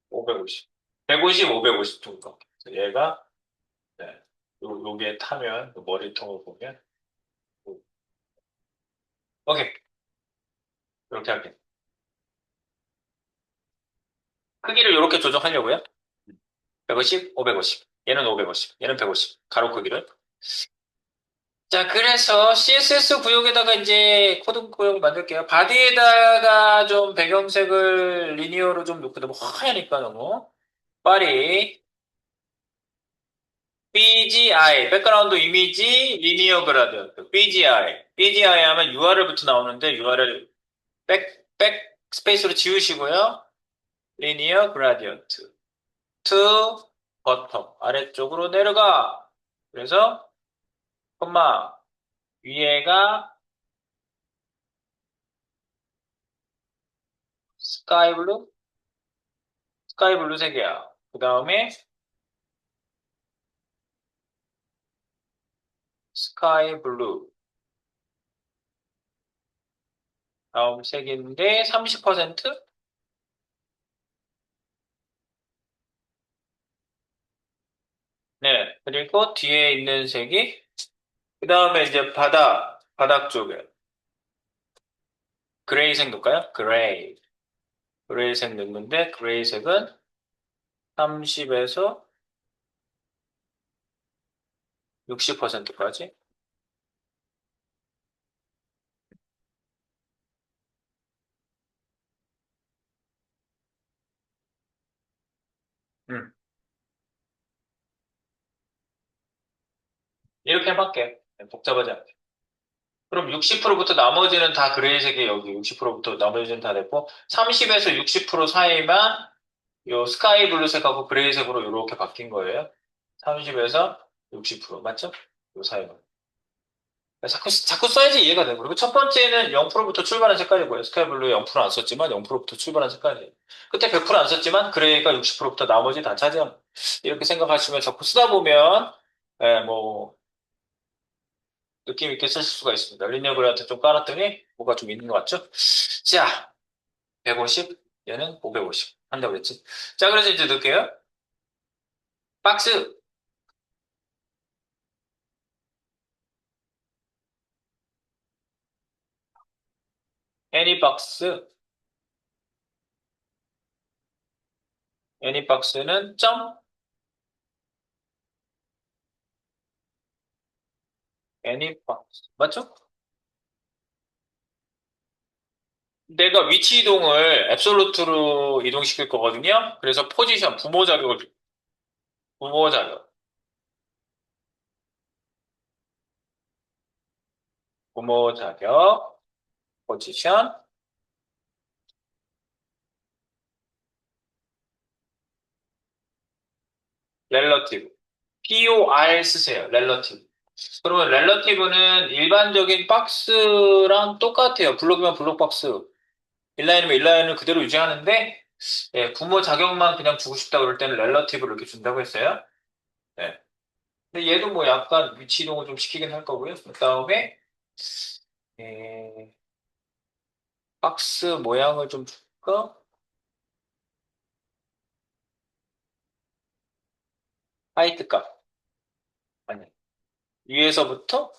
[SPEAKER 1] 550. 150, 550 정도. 그래서 얘가, 네. 여기에 타면, 그 머리통을 보면, 오케이. 이렇게 할게. 크기를 이렇게 조정하려고요. 150, 550. 얘는 550. 얘는 150. 가로 크기를. 자, 그래서 CSS 구역에다가 이제 코드 구역을 만들게요. 바디에다가 좀 배경색을 리니어로 좀 놓고 너무 하얘니까 너무. 파리, BGI, 백그라운드 이미지, 리니어 그라디언트. BGI. BGI 하면 URL부터 나오는데 URL 백 스페이스로 지우시고요. 리니어 그라디언트. to bottom. 아래쪽으로 내려가. 그래서, 콤마, 위에가 스카이 블루? 스카이 블루 색이야. 그 다음에 스카이 블루. 다음 색인데 30%? 네. 그리고 뒤에 있는 색이 그 다음에 이제 바닥 쪽에 그레이 색 넣을까요? 그레이. 그레이 색 넣는데 그레이 색은 30에서 60%까지. 음, 이렇게 해볼게. 복잡하지 않게. 그럼 60%부터 나머지는 다 그레이색이 여기 60%부터 나머지는 다 됐고, 30에서 60% 사이만 요 스카이 블루색하고 그레이색으로 이렇게 바뀐 거예요. 30에서 60% 맞죠? 요 사이만. 자꾸 써야지 이해가 되고. 그리고 첫 번째는 0%부터 출발한 색깔이고요. 스카이 블루에 0%안 썼지만 0%부터 출발한 색깔이에요. 그때 100%안 썼지만 그레이가 60%부터 나머지 다 차지하는. 이렇게 생각하시면 자꾸 쓰다 보면, 뭐, 느낌 있게 쓰실 수가 있습니다. 리니어블한테 좀 깔았더니 뭐가 좀 있는 것 같죠? 자, 150, 얘는 550. 한다고 그랬지. 자, 그래서 이제 넣을게요. 박스, 애니박스, 애니박스는 점, 애니박스. 맞죠? 내가 위치 이동을 앱솔루트로 이동시킬 거거든요. 그래서 포지션, 부모 자격을, 부모 자격, 부모 자격, 포지션, 렐러티브. POR 쓰세요. 렐러티브. 그러면 렐러티브는 일반적인 박스랑 똑같아요. 블록이면 블록박스. 인라인이면 인라인을 그대로 유지하는데, 부모 자격만 그냥 주고 싶다 그럴 때는 렐러티브를 이렇게 준다고 했어요. 예. 근데 얘도 뭐 약간 위치 이동을 좀 시키긴 할 거고요. 그 다음에, 예, 박스 모양을 좀 줄까? 하이트 값. 아니, 위에서부터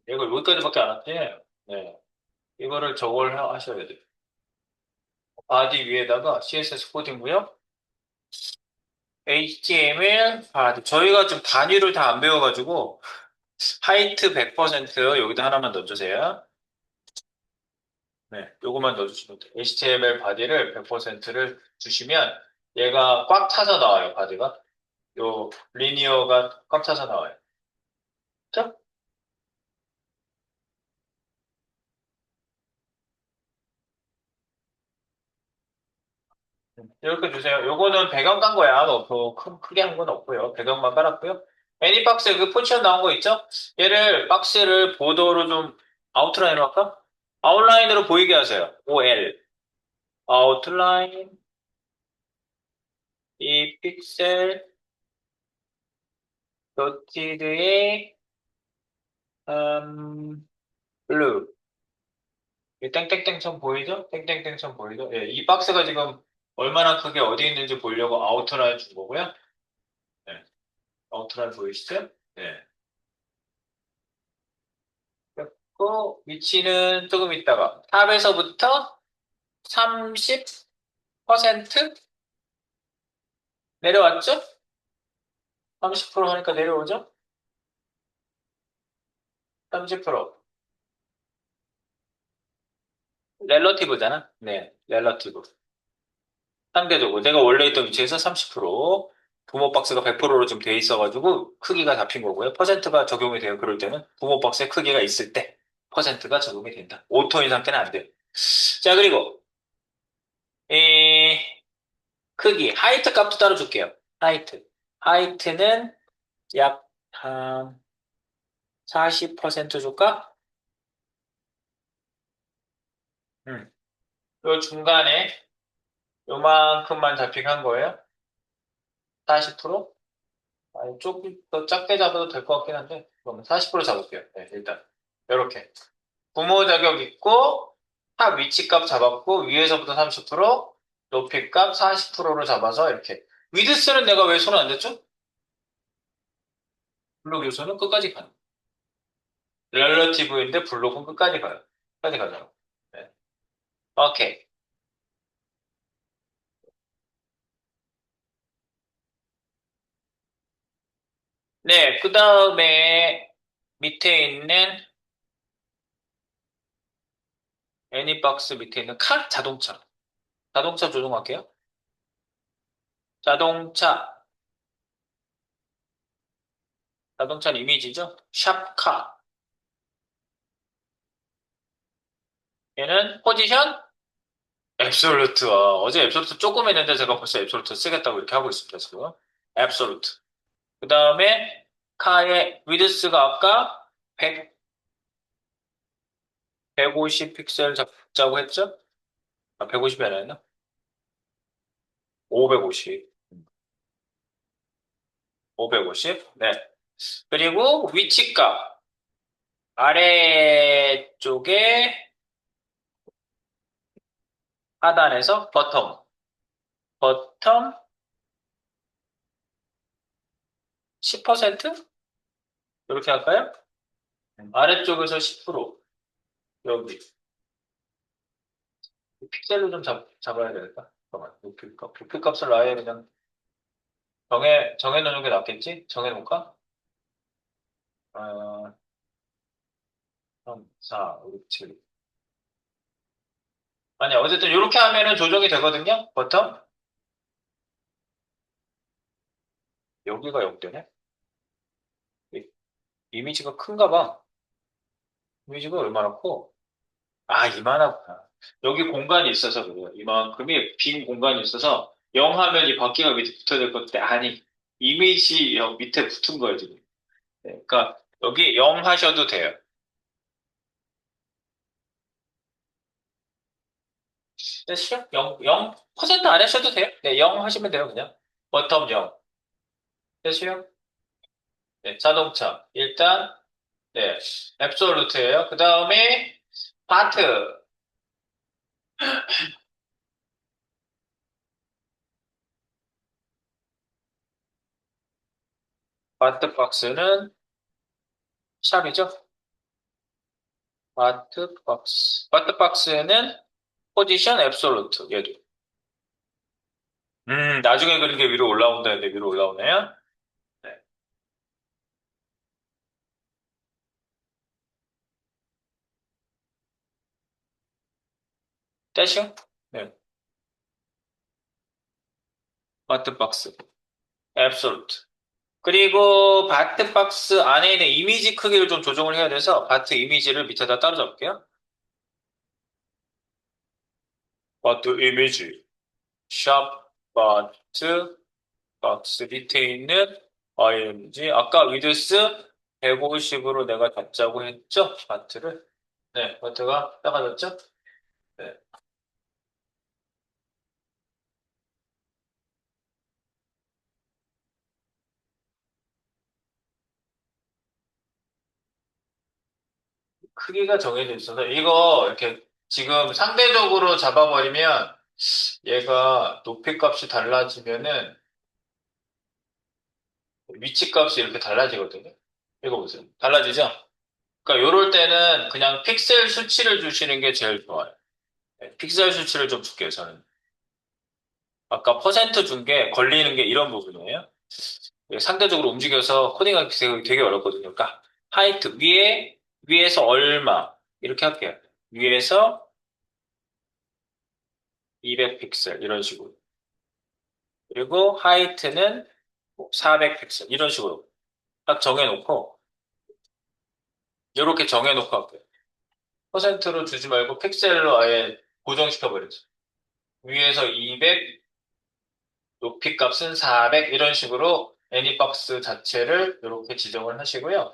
[SPEAKER 1] 이거 여기까지밖에 안 왔대. 네. 이거를 저걸 하셔야 돼요. 바디 위에다가 CSS 코딩고요. HTML 바디. 저희가 좀 단위를 다 안 배워가지고 하이트 100% 여기다 하나만 넣어주세요. 네, 요거만 넣어주시면 돼요. HTML 바디를 100%를 주시면 얘가 꽉 차서 나와요, 바디가. 요 리니어가 꽉 차서 나와요. 그죠? 이렇게 주세요. 요거는 배경 깐 거야. 뭐, 크게 한 건 없고요. 배경만 깔았고요. 애니박스 그 포지션 나온 거 있죠? 얘를, 박스를 보도로 좀 아웃라인으로 할까? 아웃라인으로 보이게 하세요. OL. 아웃라인, 이 픽셀, 도티드의, 블루. 이 땡땡땡선 보이죠? 땡땡땡선 보이죠? 예, 이 박스가 지금 얼마나 크게 어디 있는지 보려고 아웃라인 준 거고요. 네, 아웃라인 보이시죠? 네. 그리고 위치는 조금 있다가 탑에서부터 30% 내려왔죠? 30% 하니까 내려오죠? 30% 렐러티브잖아. 네, 렐러티브. 상대적으로 내가 원래 있던 위치에서 30% 부모 박스가 100%로 좀 돼 있어가지고 크기가 잡힌 거고요. 퍼센트가 적용이 돼요. 그럴 때는 부모 박스의 크기가 있을 때 퍼센트가 적용이 된다. 5톤 이상 때는 안 돼요. 자, 그리고 이 크기 하이트 값도 따로 줄게요. 하이트. 하이트는 약 한 40% 줄까? 음. 요 중간에 요만큼만 잡히한 거예요. 40%? 아니, 조금 더 작게 잡아도 될 것 같긴 한데, 그러면 40% 잡을게요. 네, 일단. 이렇게. 부모 자격 있고, 탑 위치 값 잡았고, 위에서부터 30%, 높이 값 40%로 잡아서 이렇게. 위드스는 내가 왜 손을 안 댔죠? 블록 요소는 끝까지 가는. 렐러티브인데 블록은 끝까지 가요. 끝까지 가죠. 네. 오케이. 네, 그 다음에 밑에 있는 애니박스 밑에 있는 카 자동차. 자동차 조종할게요. 자동차. 자동차는 이미지죠? 샵카. 얘는 포지션 앱솔루트. 어제 앱솔루트 조금 했는데 제가 벌써 앱솔루트 쓰겠다고 이렇게 하고 있습니다, 지금. 앱솔루트. 그 다음에 카의 위드스가 아까 100, 150 픽셀 잡자고 했죠? 아, 150이 아니었나? 550. 550. 네. 그리고 위치값. 아래쪽에 하단에서 버텀 10%? 이렇게 할까요? 아래쪽에서 10%. 여기. 픽셀로 좀 잡아야 될까? 잠깐만. 높이값을 아예 그냥 정해놓는 게 낫겠지? 정해놓을까? 어, 3, 4, 5, 7. 아니, 어쨌든 이렇게 하면은 조정이 되거든요? 버텀? 여기가 0되네? 이미지가 큰가 봐. 이미지가 얼마나 커? 아, 이만하구나. 여기 공간이 있어서 그래요. 이만큼이 빈 공간이 있어서 0 하면 이 바퀴가 밑에 붙어야 될 건데, 아니, 이미지 밑에 붙은 거예요, 지금. 네, 그러니까 여기 0 하셔도 돼요. 됐어요? 0% 안 하셔도 돼요. 네, 0 하시면 돼요, 그냥. 버텀 0. 됐어요? 네, 자동차. 일단, 네, 앱솔루트예요. 그 다음에, 바트. 바트 박스는 샵이죠? 바트 박스. 바트 박스는 포지션 앱솔루트, 얘도. 나중에 그런 게 위로 올라온다 했는데 위로 올라오네요. 네. 떼싱? 네. 바트 박스. 앱솔루트. 그리고 바트 박스 안에 있는 이미지 크기를 좀 조정을 해야 돼서 바트 이미지를 밑에다 따로 잡을게요. 바트 이미지. 샵 바트 박스 밑에 있는 img. 아까 위드스 150으로 내가 잡자고 했죠? 바트를. 네, 바트가 작아졌죠? 네. 크기가 정해져 있어서 이거 이렇게 지금 상대적으로 잡아버리면 얘가 높이 값이 달라지면은 위치 값이 이렇게 달라지거든요. 이거 보세요. 달라지죠? 그러니까 요럴 때는 그냥 픽셀 수치를 주시는 게 제일 좋아요. 네, 픽셀 수치를 좀 줄게요, 저는. 아까 퍼센트 준 게 걸리는 게 이런 부분이에요. 이게 상대적으로 움직여서 코딩하기 되게 어렵거든요. 그러니까 하이트 위에서 얼마 이렇게 할게요. 위에서 200 픽셀 이런 식으로. 그리고 하이트는 400 픽셀 이런 식으로 딱 정해놓고 이렇게 정해놓고 할게요. 퍼센트로 주지 말고 픽셀로 아예 고정시켜버리죠. 위에서 200, 높이 값은 400 이런 식으로 애니박스 자체를 이렇게 지정을 하시고요.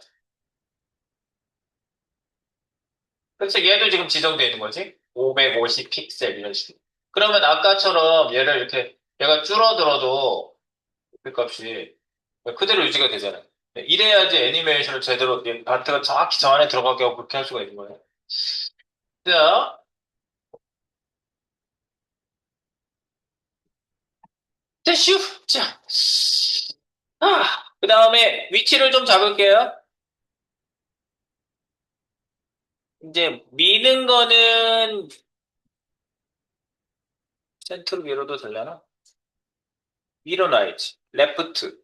[SPEAKER 1] 그치, 얘도 지금 지정되어 있는 거지? 550 픽셀 이런 식으로. 그러면 아까처럼 얘를 이렇게 얘가 줄어들어도 높이 값이 그대로 유지가 되잖아요. 네, 이래야지 애니메이션을 제대로 바트가 정확히 저 안에 들어가게 하고 그렇게 할 수가 있는 거예요. 자, 됐슈! 자, 그 다음에 위치를 좀 잡을게요. 이제 미는 거는 센트로 밀어도 되려나? 밀어놔야지. 레프트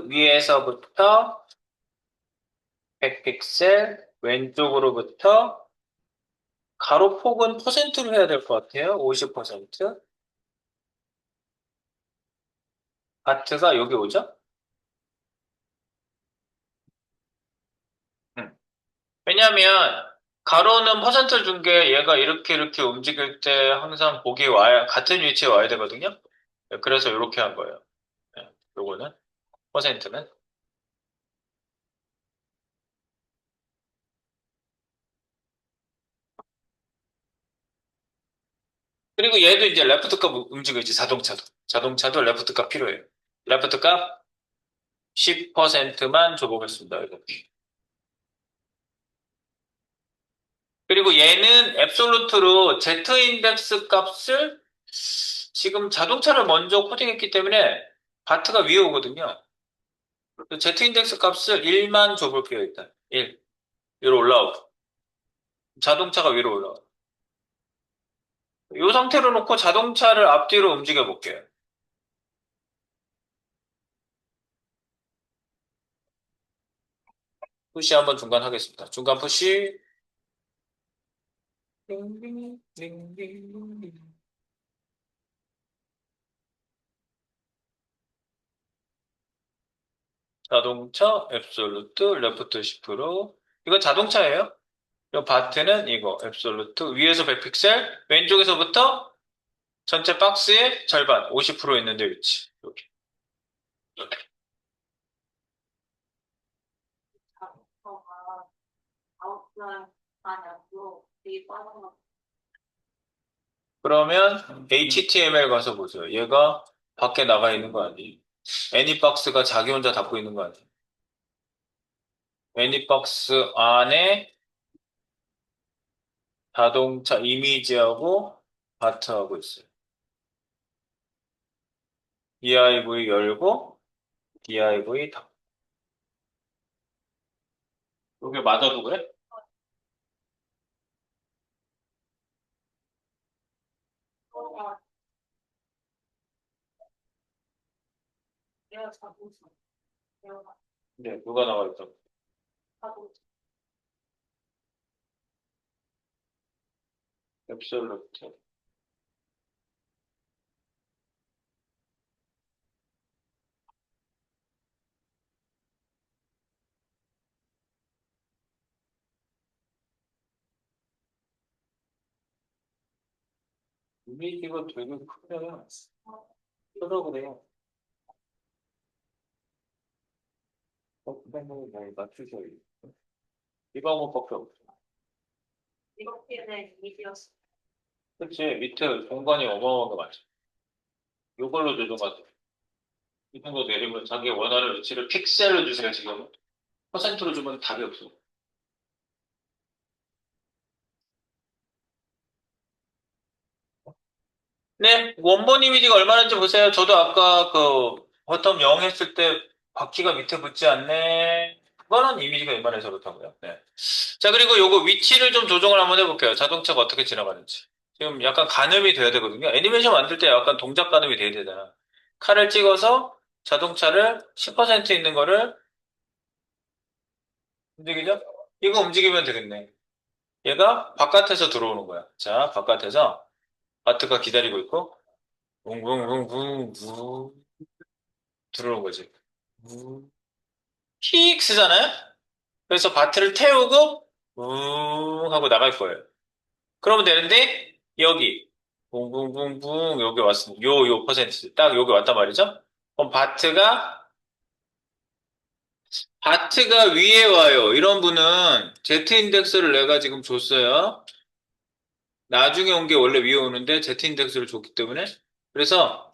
[SPEAKER 1] 위에서부터 100픽셀 왼쪽으로부터 가로폭은 퍼센트로 해야 될 것 같아요. 50%. 바트가 여기 오죠? 음. 왜냐면 가로는 퍼센트를 준 게 얘가 이렇게 이렇게 움직일 때 항상 거기 와야 같은 위치에 와야 되거든요. 네, 그래서 이렇게 한 거예요. 네, 요거는 퍼센트는. 그리고 얘도 이제 레프트 값 움직이지 자동차도. 자동차도 레프트 값 필요해요. 레프트 값 10%만 줘보겠습니다. 이렇게. 그리고 얘는 앱솔루트로 Z 인덱스 값을 지금 자동차를 먼저 코딩했기 때문에 바트가 위에 오거든요. Z 인덱스 값을 1만 줘볼게요, 일단. 1. 위로 올라오고. 자동차가 위로 올라와. 이 상태로 놓고 자동차를 앞뒤로 움직여 볼게요. 푸시 한번 중간 하겠습니다. 중간 푸시. 자동차, 앱솔루트, 레프트 10%. 이건 자동차예요. 이 바트는 이거, 앱솔루트. 위에서 100픽셀, 왼쪽에서부터 전체 박스의 절반, 50% 있는데 위치. 여기. 그러면 HTML 가서 보세요. 얘가 밖에 나가 있는 거 아니에요? 애니박스가 자기 혼자 닫고 있는 거 아니에요? 애니박스 안에 자동차 이미지하고 바트하고 있어요. div 열고 div 닫고. 여기 맞아도 그래? 네, 누가 나와 있다고? 앱솔루트. 이미지가 되게 크면 크다 그래요. 그 방법을 잘 맞추셔야 돼요. 이 방법밖에 없어. 그치, 밑에 공간이 어마어마하게 많죠. 이걸로 조정하세요. 이 정도 내리면 자기 원하는 위치를 픽셀로 주세요, 지금. 퍼센트로 주면 답이 없어. 네, 원본 이미지가 얼마인지 보세요. 저도 아까 그 버텀 0 했을 때 바퀴가 밑에 붙지 않네. 그거는 이미지가 웬만해서 그렇다고요. 네. 자, 그리고 요거 위치를 좀 조정을 한번 해볼게요. 자동차가 어떻게 지나가는지. 지금 약간 가늠이 돼야 되거든요. 애니메이션 만들 때 약간 동작 가늠이 돼야 되잖아. 칼을 찍어서 자동차를 10% 있는 거를 움직이죠? 이거 움직이면 되겠네. 얘가 바깥에서 들어오는 거야. 자, 바깥에서 바트가 기다리고 있고, 붕붕붕붕붕 들어오는 거지. 킥 쓰잖아요? 그래서 바트를 태우고, 하고 나갈 거예요. 그러면 되는데, 여기, 붕붕붕붕, 여기 왔습니다. 요 퍼센트. 딱 여기 왔단 말이죠? 그럼 바트가 위에 와요. 이런 분은 Z 인덱스를 내가 지금 줬어요. 나중에 온 게 원래 위에 오는데 Z 인덱스를 줬기 때문에. 그래서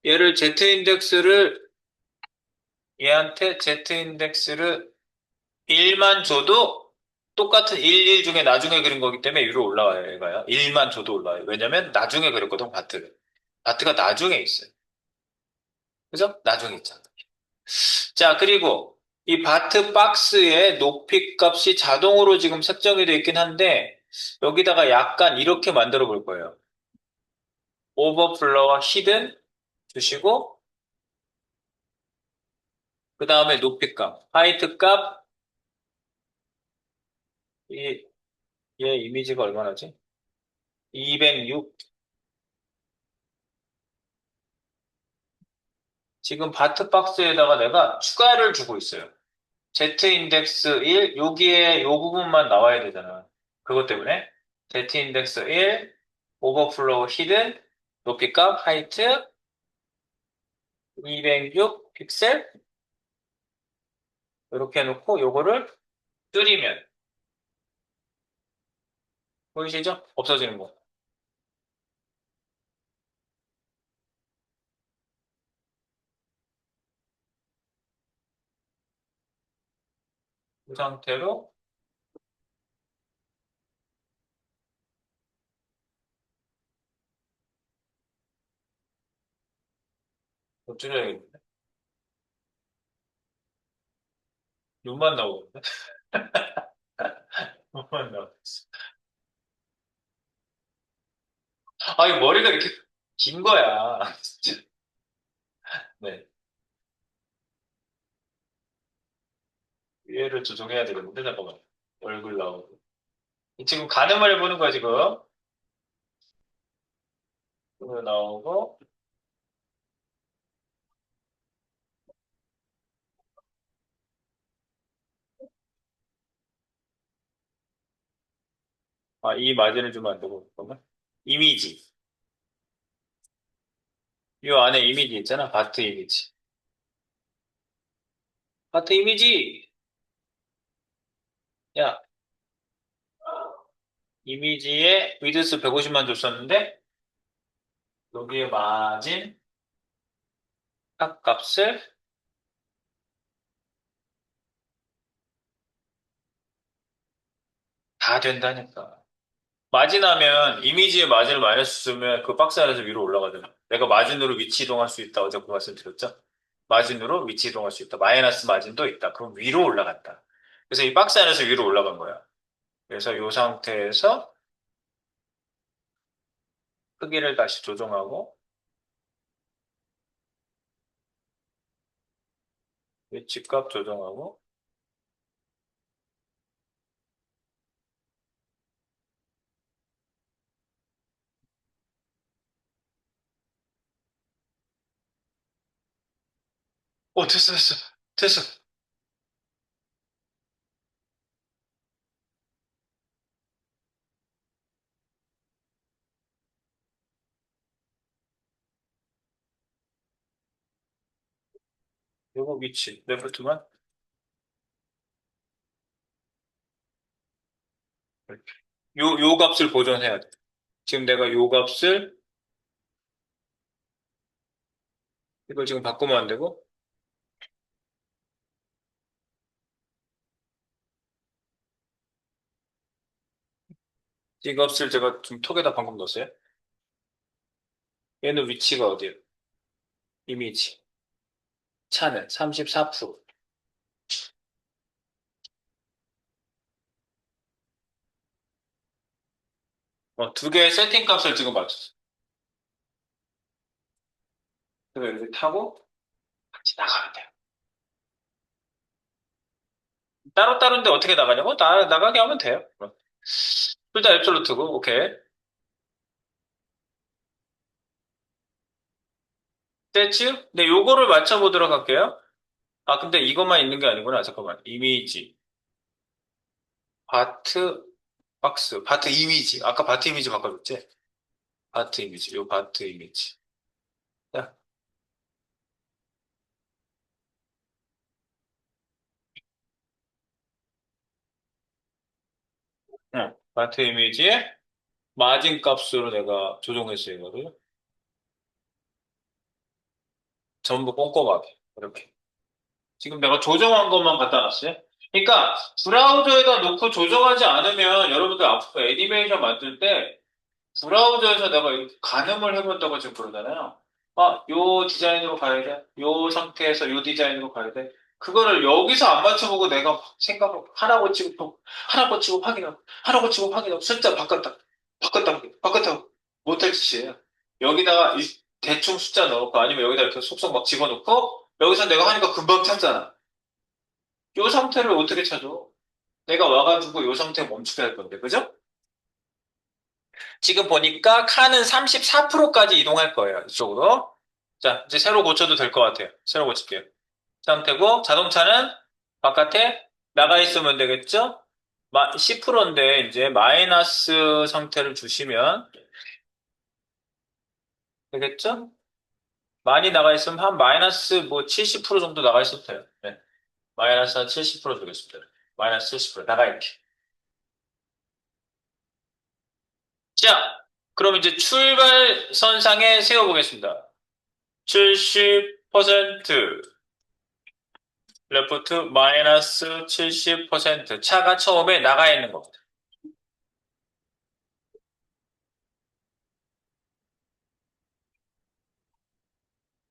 [SPEAKER 1] 얘를 Z 인덱스를, 얘한테 Z 인덱스를 1만 줘도 똑같은 1 중에 나중에 그린 거기 때문에 위로 올라와요, 얘가요. 1만 줘도 올라와요. 왜냐면 나중에 그렸거든, 바트를. 바트가 나중에 있어요. 그죠? 나중에 있잖아. 자, 그리고 이 바트 박스의 높이 값이 자동으로 지금 설정이 되어 있긴 한데, 여기다가 약간 이렇게 만들어 볼 거예요. 오버플로어 히든 주시고, 그 다음에 높이 값, 하이트 값, 이, 얘 이미지가 얼마나지? 206. 지금 바트 박스에다가 내가 추가를 주고 있어요. Z 인덱스 1, 여기에 요 부분만 나와야 되잖아. 그것 때문에. Z 인덱스 1, 오버플로우 히든, 높이값, 하이트, 206 픽셀, 이렇게 해놓고 요거를 줄이면, 보이시죠? 없어지는 거. 이 상태로 더 줄여야겠네. 눈만 나오거든. 눈만 나오고 있어. 아, 이 머리가 이렇게 긴 거야. 진짜. 네. 위에를 조정해야 되겠는데, 잠깐만. 얼굴 나오고. 지금 가늠을 해보는 거야, 지금. 얼굴 나오고. 아, 이 마진을 주면 안 되고, 잠깐만. 이미지. 이 안에 이미지 있잖아. 바트 이미지. 바트 이미지! 야, 이미지에 위드스 150만 줬었는데, 여기에 마진, 값을 다 된다니까. 마진하면, 이미지에 마진을 마이너스 쓰면 그 박스 안에서 위로 올라가잖아. 내가 마진으로 위치 이동할 수 있다. 어제 그 말씀드렸죠? 마진으로 위치 이동할 수 있다. 마이너스 마진도 있다. 그럼 위로 올라간다. 그래서 이 박스 안에서 위로 올라간 거야. 그래서 이 상태에서 크기를 다시 조정하고, 위치값 조정하고, 됐어, 됐어. 됐어. 요거 위치, 레프트만. 요 값을 보존해야 돼. 지금 내가 요 값을, 이걸 지금 바꾸면 안 되고, 이 값을 제가 지금 톡에다 방금 넣었어요. 얘는 위치가 어디예요? 이미지. 차는 34%. 두 개의 세팅 값을 지금 맞췄어. 그래서 이렇게 타고 같이 나가면 돼요. 따로따로인데 어떻게 나가냐고? 나가게 하면 돼요. 둘 다 앱솔루트고, 오케이. 됐지? 네, 요거를 맞춰보도록 할게요. 아, 근데 이것만 있는 게 아니구나. 잠깐만. 이미지. 바트 박스. 바트 이미지. 아까 바트 이미지 바꿔줬지? 바트 이미지. 요 바트 이미지. 자, 응. 바트 이미지에 마진 값으로 내가 조정했어요, 이거를. 전부 꼼꼼하게. 이렇게. 지금 내가 조정한 것만 갖다 놨어요. 그러니까 브라우저에다 놓고 조정하지 않으면 여러분들 앞으로 애니메이션 만들 때 브라우저에서 내가 이렇게 가늠을 해본다고 지금 그러잖아요. 아, 요 디자인으로 가야 돼. 요 상태에서 요 디자인으로 가야 돼. 그거를 여기서 안 맞춰보고 내가 막 생각하고 하나 고치고 또 하나 고치고 확인하고 하나 고치고 확인하고 숫자 바꿨다 못할 짓이에요. 여기다가 대충 숫자 넣고 아니면 여기다 이렇게 속속 막 집어넣고 여기서 내가 하니까 금방 찾잖아. 요 상태를 어떻게 찾아? 내가 와가지고 요 상태에 멈추게 할 건데, 그죠? 지금 보니까 칸은 34%까지 이동할 거예요, 이쪽으로. 자, 이제 새로 고쳐도 될 것 같아요. 새로 고칠게요. 상태고, 자동차는 바깥에 나가 있으면 되겠죠? 10%인데, 이제 마이너스 상태를 주시면 되겠죠? 많이 나가 있으면 한 마이너스 뭐 70% 정도 나가 있어도 돼요. 네. 마이너스 한 70% 주겠습니다. 마이너스 70% 나가 있게. 자, 그럼 이제 출발선상에 세워보겠습니다. 70%, 레프트 마이너스 70% 차가 처음에 나가 있는 겁니다.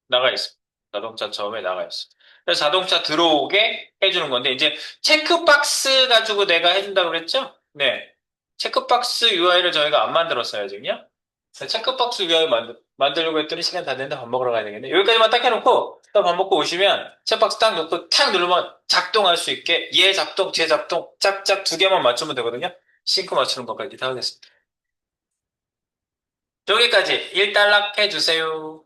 [SPEAKER 1] 나가 있습니다. 자동차 처음에 나가 있습니다. 그래서 자동차 들어오게 해주는 건데, 이제 체크박스 가지고 내가 해준다고 그랬죠? 네. 체크박스 UI를 저희가 안 만들었어요, 지금요. 체크박스 UI 만들려고 했더니 시간 다 됐는데 밥 먹으러 가야 되겠네. 여기까지만 딱 해놓고, 또 밥 먹고 오시면, 체크박스 딱 놓고 탁 누르면 작동할 수 있게, 얘 작동, 쟤 작동, 짝짝 두 개만 맞추면 되거든요. 싱크 맞추는 것까지 다 하겠습니다. 여기까지 일단락 해주세요.